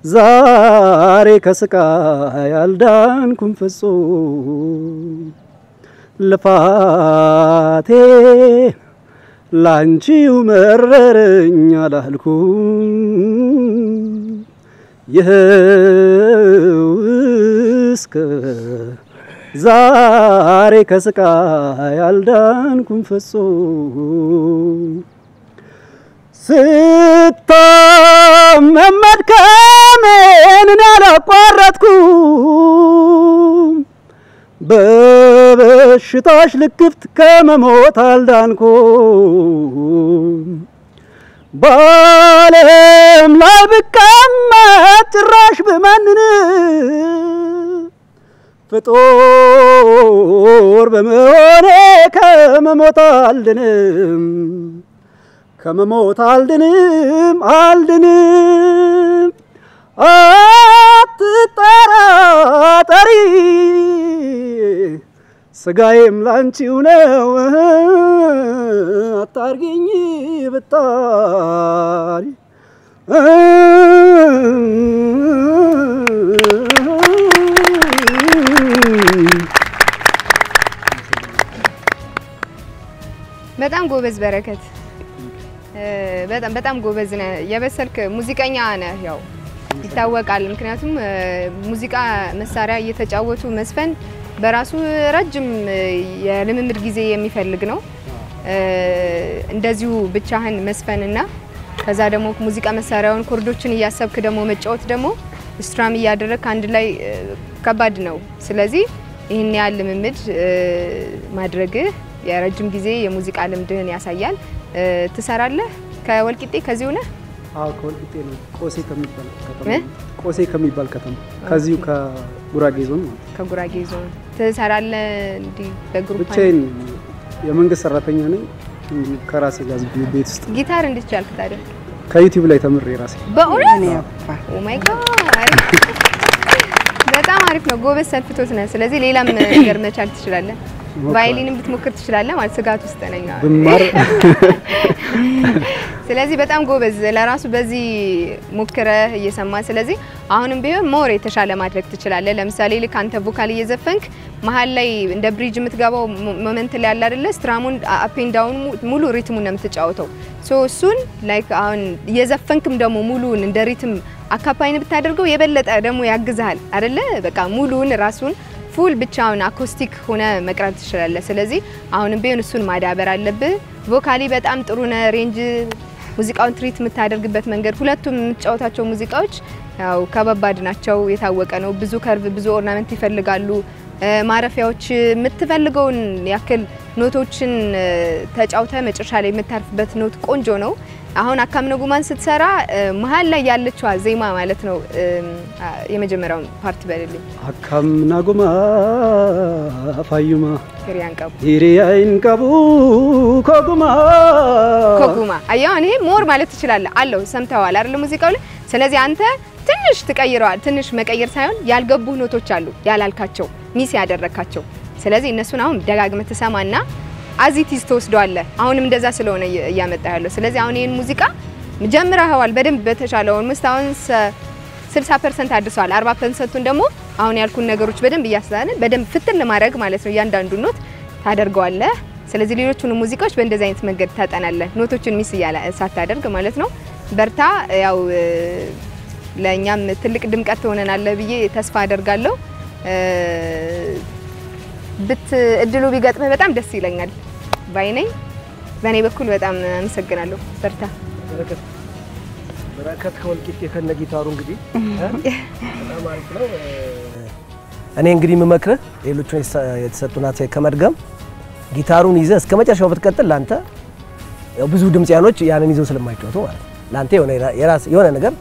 ዛሬ ከስቃይ አልዳንኩም ፍጹም ልፋቴ ላንቺው መረረኝ አላልኩም ይኸው እስከ ዛሬ ከስቃይ አልዳንኩም ፍጹም ስታመም መድከሜን አላቋረጥኩም በበሽታሽ ልክፍት ከመሞት አልዳንኩም ባለም ላይ ብቀመጥ ጭራሽ ብመንን ፍጡር በመሆኔ ከመሞት አልድንም አትጠራጠሪ ስጋዬም ላንቺው ነው አታርጊኝ ብጣሪ በጣም ጎበዝ በረከት በጣም ጎበዝ ነህ የበሰልክ ሙዚቀኛ ነህ ያው ይታወቃል ምክንያቱም ሙዚቃ መሳሪያ እየተጫወቱ መስፈን በራሱ ረጅም የልምምድ ጊዜ የሚፈልግ ነው እንደዚሁ ብቻህን መስፈንና ከዛ ደግሞ ሙዚቃ መሳሪያውን ኮርዶችን እያሰብክ ደግሞ መጫወት ደግሞ ስትራም እያደረክ አንድ ላይ ከባድ ነው ስለዚህ ይሄን ያህል ልምምድ ማድረግ የረጅም ጊዜ የሙዚቃ ልምድህን ያሳያል ትሰራለህ ከወልቂጤ ከዚሁ ነህ አዎ ከወልቂጤ ነው ቆሴ ከሚባል ከተማ ከዚሁ ከጉራጌ ዞን ከጉራጌ ዞን ትሰራለህ እንዲ በግሩፕ ብቻዬን የመንግስት ሰራተኛ ነኝ ከራሴ ጋር ቤት ውስጥ ጊታር እንዴት ቻልክ ታዲያ ከዩቲዩብ ላይ ተምሬ ራሴ በእውነት ኦ ማይ ጋድ በጣም አሪፍ ነው ጎበዝ ሰልፍቶት ነህ ስለዚህ ሌላም ነገር መቻል ትችላለህ ቫዮሊንም ብትሞክር ትችላለህ ማለት ስጋት ውስጥ ነኝ ብማር ስለዚህ በጣም ጎበዝ ለራሱ በዚህ ሞክረህ እየሰማ ስለዚህ አሁንም ቢሆን ሞር የተሻለ ማድረግ ትችላለህ ለምሳሌ ልክ አንተ ቮካል እየዘፈንክ መሃል ላይ እንደ ብሪጅ የምትገባው ሞመንት ላይ ያለ አይደለ ስትራሙን አፕ ኤንድ ዳውን ሙሉ ሪትሙን ነው የምትጫወተው ሶ እሱን ላይክ አሁን እየዘፈንክም ደግሞ ሙሉን እንደ ሪትም አካፓይን ብታደርገው የበለጠ ደግሞ ያግዛል አይደለ በቃ ሙሉን ራሱን ፉል ብቻውን አኮስቲክ ሆነ መቅረብ ትችላለህ ስለዚህ አሁንም ቢሆን እሱን ማዳበር አለብህ ቮካሊ በጣም ጥሩ ነው ሬንጅ ሙዚቃውን ትሪት የምታደርግበት መንገድ ሁለቱም የምትጫወታቸው ሙዚቃዎች ያው ከባባድ ናቸው የታወቀ ነው ብዙ ከርቭ ብዙ ኦርናመንት ይፈልጋሉ ማረፊያዎች የምትፈልገውን ያክል ኖቶችን ተጫውተ መጨረሻ ላይ የምታርፍበት ኖት ቆንጆ ነው አሁን አካምነ ጉማን ስትሰራ መሃል ላይ ያለችው ዜማ ማለት ነው የመጀመሪያው ፓርት በልልኝ አካምና ጉማ አፋዩማ ይሪያን ቀቡ ኮጉማ አያው እኔ ሞር ማለት ትችላለህ አለው ሰምተዋል አይደል ሙዚቃው ላይ ስለዚህ አንተ ትንሽ ትቀይረዋል ትንሽ መቀየር ሳይሆን ያልገቡ ኖቶች አሉ ያላልካቸው ሚስ ያደረካቸው ስለዚህ እነሱን አሁን ደጋግመህ ተሰማና አዚቲስ ተወስደዋለህ አሁንም እንደዛ ስለሆነ ያመጣ ያለው ስለዚህ አሁን ይሄን ሙዚቃ ጀምራኸዋል በደንብ በተሻለው መስታውን 60% አድርሷል 40%ቱን ደግሞ አሁን ያልኩን ነገሮች በደንብ ያሳነን በደንብ ፍትን ለማድረግ ማለት ነው ያንዳንዱ ኖት ታደርገዋለህ ስለዚህ ሌሎቹን ሙዚቃዎች በእንደዛ አይነት መንገድ ታጠናለህ ኖቶችን ሚስ ያላ ሳታደርግ ማለት ነው በርታ ያው ለኛም ትልቅ ድምቀት ሆነናል ብዬ ተስፋ አደርጋለሁ እድሉ ቢገጥመህ በጣም ደስ ይለኛል ባይነኝ በኔ በኩል በጣም አመሰግናለሁ በርታ በረከት ከወልቂጤ ከነ ጊታሩ እንግዲህ በጣም አሪፍ ነው እኔ እንግዲህ መመክረህ ሌሎቹን የተሰጡናት ከመድገም ጊታሩን ይዘህ እስከ መጨረሻው ብትቀጥል ላንተ ያው ብዙ ድምጽያኖች ያንን ይዘው ስለማይጫወቱ ማለት ላንተ የሆነ ነገር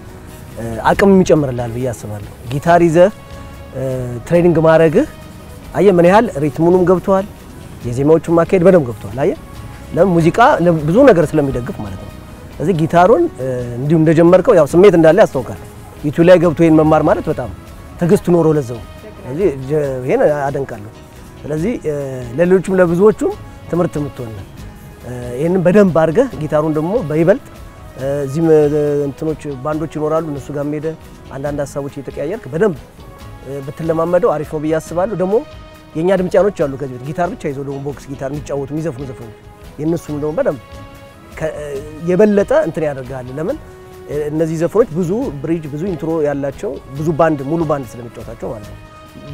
አቅም የሚጨምርላል ብዬ አስባለሁ ጊታር ይዘህ ትሬኒንግ ማድረግህ አየ ምን ያህል ሪትሙንም ገብቷል የዜማዎቹን ማካሄድ በደንብ ገብቷል አየ ለሙዚቃ ብዙ ነገር ስለሚደግፍ ማለት ነው ስለዚህ ጊታሩን እንዲሁ እንደጀመርከው ያው ስሜት እንዳለ ያስተውቃል ዩቲዩብ ላይ ገብቶ ይሄን መማር ማለት በጣም ትግስት ኖሮ ለዘው ስለዚህ ይሄን አደንቃለሁ ስለዚህ ለሌሎችም ለብዙዎቹም ትምህርት ምትሆን ይሄንን በደንብ አድርገህ ጊታሩን ደግሞ በይበልጥ እዚህም እንትኖች ባንዶች ይኖራሉ እነሱ ጋር ሄደ አንዳንድ ሐሳቦች እየተቀያየርክ በደንብ በተለማመደው አሪፍ ነው በያስባለሁ ደግሞ የኛ ድምጫኖች አሉ ከዚህ ጊታር ብቻ ይዘው ደግሞ ቦክስ ጊታር የሚጫወቱ የሚዘፍኑ ዘፈኑ የነሱም ደግሞ በደንብ የበለጠ እንትን ያደርጋል ለምን እነዚህ ዘፈኖች ብዙ ብሪጅ ብዙ ኢንትሮ ያላቸው ብዙ ባንድ ሙሉ ባንድ ስለሚጫወታቸው ማለት ነው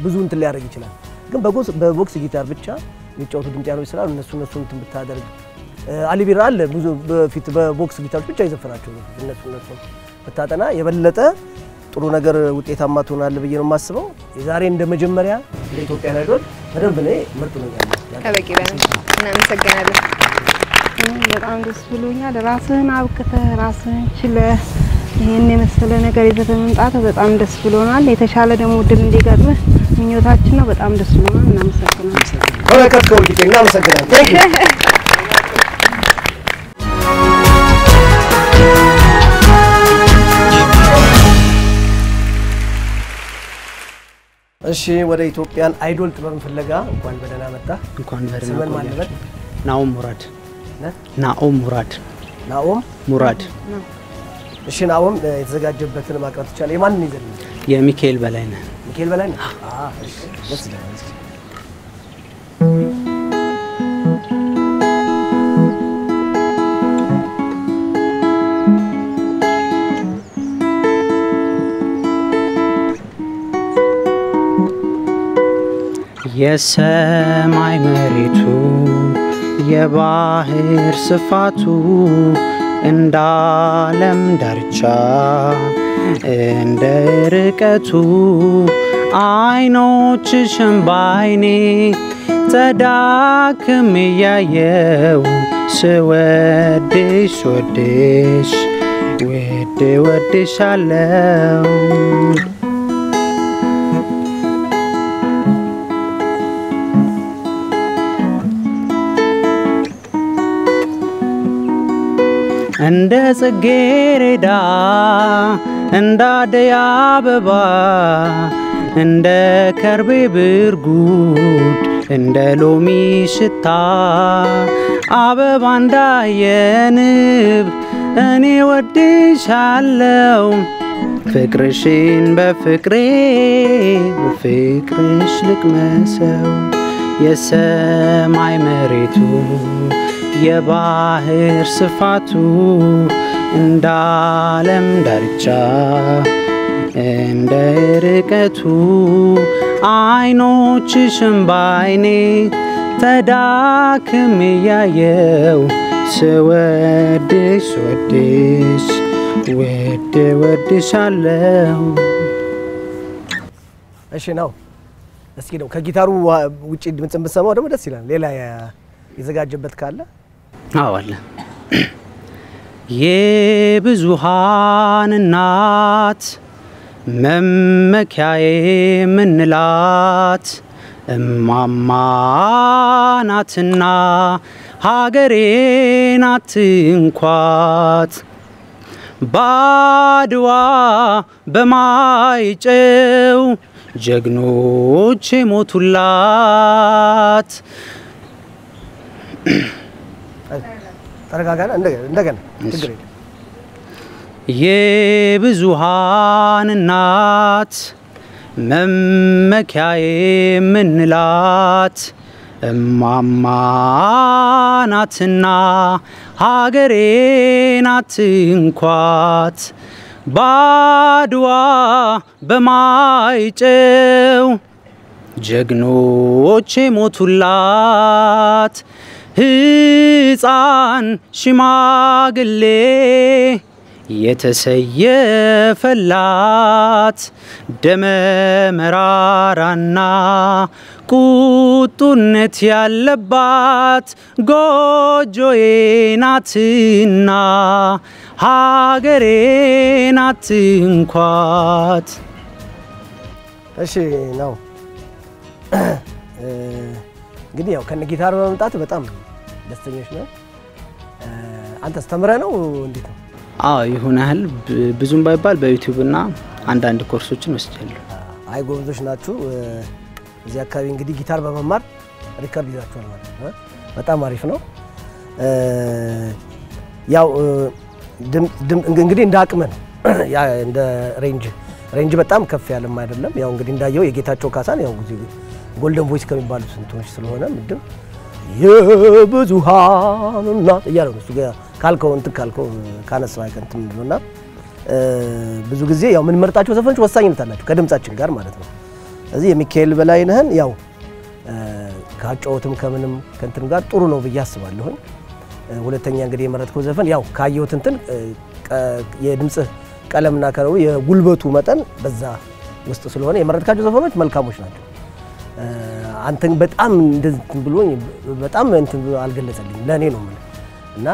ብዙ እንትን ሊያደርግ ይችላል ግን በቦክስ ጊታር ብቻ የሚጫወቱ ድምጫኖች ስላሉ እነሱ እንትን ብታደርግ አሊቢራ አለ ብዙ በፊት በቦክስ ጊታሮች ብቻ ይዘፈናቸው እነሱ በታጠና የበለጠ ጥሩ ነገር ውጤታማ ትሆናለህ ብዬ ነው የማስበው የዛሬ እንደ መጀመሪያ ለኢትዮጵያ አይዶል በደንብ ነው ምርጥ ነው ያለው ከበቂ በላይ እናመሰግናለን በጣም ደስ ብሎኛል ራስህን አብቅተህ ራስህን ችለህ ይሄን የመሰለ ነገር ይዘህ መምጣት በጣም ደስ ብሎናል የተሻለ ደግሞ ድል እንዲገጥምህ ምኞታችን ነው በጣም ደስ ብሎናል እናመሰግናለን በረከት ከወልቂጤ እናመሰግናለን እሺ ወደ ኢትዮጵያን አይዶል ጥበብ ፍለጋ እንኳን በደህና መጣ እንኳን በደህና ስምን ማን ነበር ናኦም ሙራድ እሺ ናኦም የተዘጋጀበትን ማቅረብ ይቻላል የማንን ይዘል የሚካኤል በላይነህ እሺ ደስ ይላል የሰማይ መሬቱ የባህር ስፋቱ እንዳለም ዳርቻ እንደ ርቀቱ አይኖችሽን ባይኔ ተዳክሜ ያየው ስወድሽ ወድሻለው እንደ ጽጌረዳ እንደ አደይ አበባ እንደ ከርቤ ብርጉድ እንደ ሎሚ ሽታ አበባ እንዳየንብ እኔ ወድሻለው ፍቅርሽን በፍቅርሽ ልቅመሰው የሰማይ መሬቱ የባህር ስፋቱ እንዳለም ዳርቻ እንደ ርቀቱ አይኖችሽን ባይኔ ተዳክሜ ያየው ስወድሽ ወድሽ ወድሻለሁ። እሺ ነው እስኪ ነው ከጊታሩ ውጪ ድምጽን ብትሰማው ደግሞ ደስ ይላል። ሌላ የዘጋጀበት ካለ? አዎ አለ። የብዙሃን እናት መመኪያዬ ምንላት እማማ ናትና ሀገሬ ናት እንኳት ባድዋ በማይጨው ጀግኖች ሞቱላት። ተረጋጋና እንደገና ችግር የለም። የብዙሃን እናት መመኪያዬ ምንላት እማማ ናትና ሀገሬ ናት እንኳት ባድዋ በማይጨው ጀግኖች ሞቱላት። ሕፃን ሽማግሌ የተሰየፈላት ደመ መራራና ቁጡነት ያለባት ጎጆዬ ናትና ሀገሬ ናት እንኳት። እሺ ነው እንግዲህ ያው ከነ ጊታር በመምጣት በጣም ደስተኞች ነው። አንተስ ተምረህ ነው እንዴት ነው? አዎ ይሆናል ብዙም ባይባል በዩቲዩብ እና አንዳንድ ኮርሶችን ወስጃለሁ። አይ ጎበዞች ናችሁ። እዚህ አካባቢ እንግዲህ ጊታር በመማር ሪከርድ ይዛችኋል ማለት ነው። በጣም አሪፍ ነው። ያው እንግዲህ እንደ አቅም ነው ያ እንደ ሬንጅ በጣም ከፍ ያለም አይደለም። ያው እንግዲህ እንዳየው የጌታቸው ካሳን ያው ጎልደን ቮይስ ከሚባሉት እንትኖች ስለሆነ ምድብ የብዙሃን እናት እያለው ነው እሱ ካልከው እንትን ካልከው ካነሳው አይከንትም ነውና ብዙ ጊዜ ያው ምን መርጣቸው ዘፈኖች ወሳኝነት አላቸው ከድምጻችን ጋር ማለት ነው። ስለዚህ የሚካኤል በላይነህን ያው ካጫወትም ከምንም ከንትን ጋር ጥሩ ነው ብዬ አስባለሁ። ሁለተኛ እንግዲህ የመረጥከው ዘፈን ያው ካየሁት እንትን የድምጽ ቀለምና ከረው የጉልበቱ መጠን በዛ ውስጥ ስለሆነ የመረጥካቸው ዘፈኖች መልካሞች ናቸው። አንተን በጣም እንትን ብሎኝ በጣም እንትን አልገለጸልኝ ለኔ ነው ማለት እና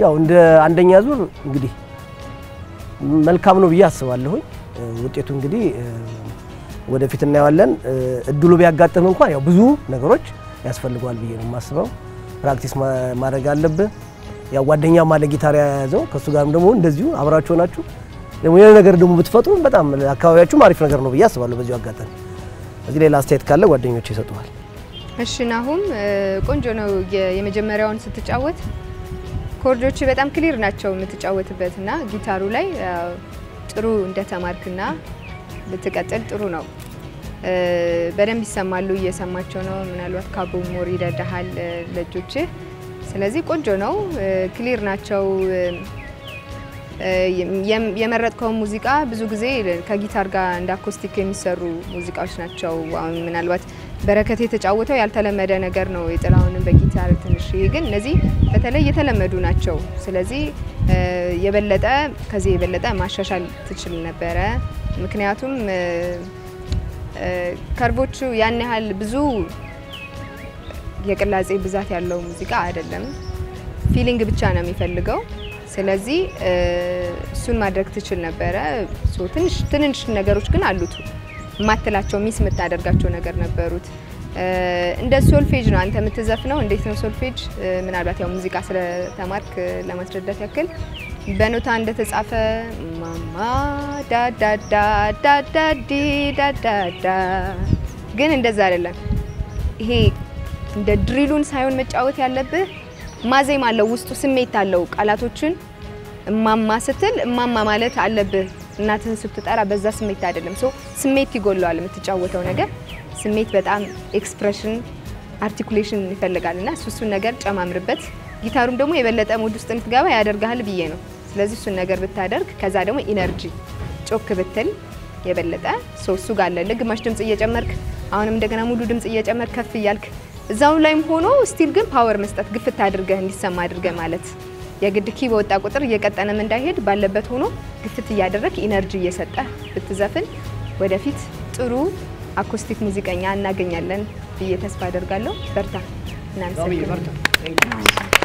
ያው እንደ አንደኛ ዙር እንግዲህ መልካም ነው ብዬ አስባለሁ። ውጤቱ እንግዲህ ወደፊት እናያለን። እድሉ ቢያጋጥም እንኳን ያው ብዙ ነገሮች ያስፈልጋል ብዬ ነው የማስበው። ፕራክቲስ ማድረግ አለብህ። ያው ጓደኛ ማለት ጊታር ያያዘው ከሱ ጋርም ደግሞ እንደዚሁ አብራችሁ ናችሁ ደግሞ የሆነ ነገር ደግሞ ብትፈጥሩ በጣም አካባቢያችሁ አሪፍ ነገር ነው ብዬ አስባለሁ። በዚሁ አጋጣሚ እዚህ ሌላ አስተያየት ካለ ጓደኞቼ ይሰጡሃል። እሺ ናሁም ቆንጆ ነው። የመጀመሪያውን ስትጫወት ኮርዶቹ በጣም ክሊር ናቸው የምትጫወትበትና ጊታሩ ላይ ጥሩ እንደተማርክና ብትቀጥል ጥሩ ነው። በደንብ ይሰማሉ እየሰማቸው ነው። ምናልባት ካቦ ሞሪ ይደዳሃል ለጆች። ስለዚህ ቆንጆ ነው። ክሊር ናቸው። የመረጥከው ሙዚቃ ብዙ ጊዜ ከጊታር ጋር እንደ አኮስቲክ የሚሰሩ ሙዚቃዎች ናቸው። አሁን ምናልባት በረከት የተጫወተው ያልተለመደ ነገር ነው የጥላሁንን በጊታር ትንሽ፣ ግን እነዚህ በተለይ የተለመዱ ናቸው። ስለዚህ የበለጠ ከዚህ የበለጠ ማሻሻል ትችል ነበረ። ምክንያቱም ከርቦቹ ያን ያህል ብዙ የቅላጼ ብዛት ያለው ሙዚቃ አይደለም። ፊሊንግ ብቻ ነው የሚፈልገው። ስለዚህ እሱን ማድረግ ትችል ነበረ። ትንሽ ነገሮች ግን አሉት ማትላቸው ሚስ የምታደርጋቸው ነገር ነበሩት። እንደ ሶልፌጅ ነው አንተ የምትዘፍነው። እንዴት ነው ሶልፌጅ? ምናልባት ያው ሙዚቃ ስለተማርክ ለማስረዳት ያክል በኖታ እንደተጻፈ ማማ ዳዳዳ ዳዳዲ ዳዳዳ፣ ግን እንደዛ አይደለም። ይሄ እንደ ድሪሉን ሳይሆን መጫወት ያለብህ ማዜም አለው ውስጡ ስሜት አለው። ቃላቶችን እማማ ስትል እማማ ማለት አለብህ። እናትህን ስትጠራ በዛ ስሜት አይደለም። ስሜት ይጎለዋል የምትጫወተው ነገር። ስሜት በጣም ኤክስፕሬሽን አርቲኩሌሽን ይፈልጋልና እሱን ነገር ጨማምርበት። ጊታሩም ደግሞ የበለጠ ሙድ ውስጥ እንድትገባ ያደርጋል ብዬ ነው። ስለዚህ እሱን ነገር ብታደርግ ከዛ ደግሞ ኢነርጂ ጮክ ብትል የበለጠ ሶሱ ጋር አለ ለግማሽ ድምጽ እየጨመርክ አሁንም እንደገና ሙሉ ድምጽ እየጨመርክ ከፍ ይያልክ እዛው ላይም ሆኖ ስቲል ግን ፓወር መስጠት ግፍት አድርገህ እንዲሰማ አድርገህ ማለት የግድ ኪ በወጣ ቁጥር እየቀጠነም እንዳይሄድ ባለበት ሆኖ ግፍት እያደረክ ኢነርጂ እየሰጠ ብትዘፍን ወደፊት ጥሩ አኮስቲክ ሙዚቀኛ እናገኛለን ብዬ ተስፋ አደርጋለሁ። በርታ እናንተ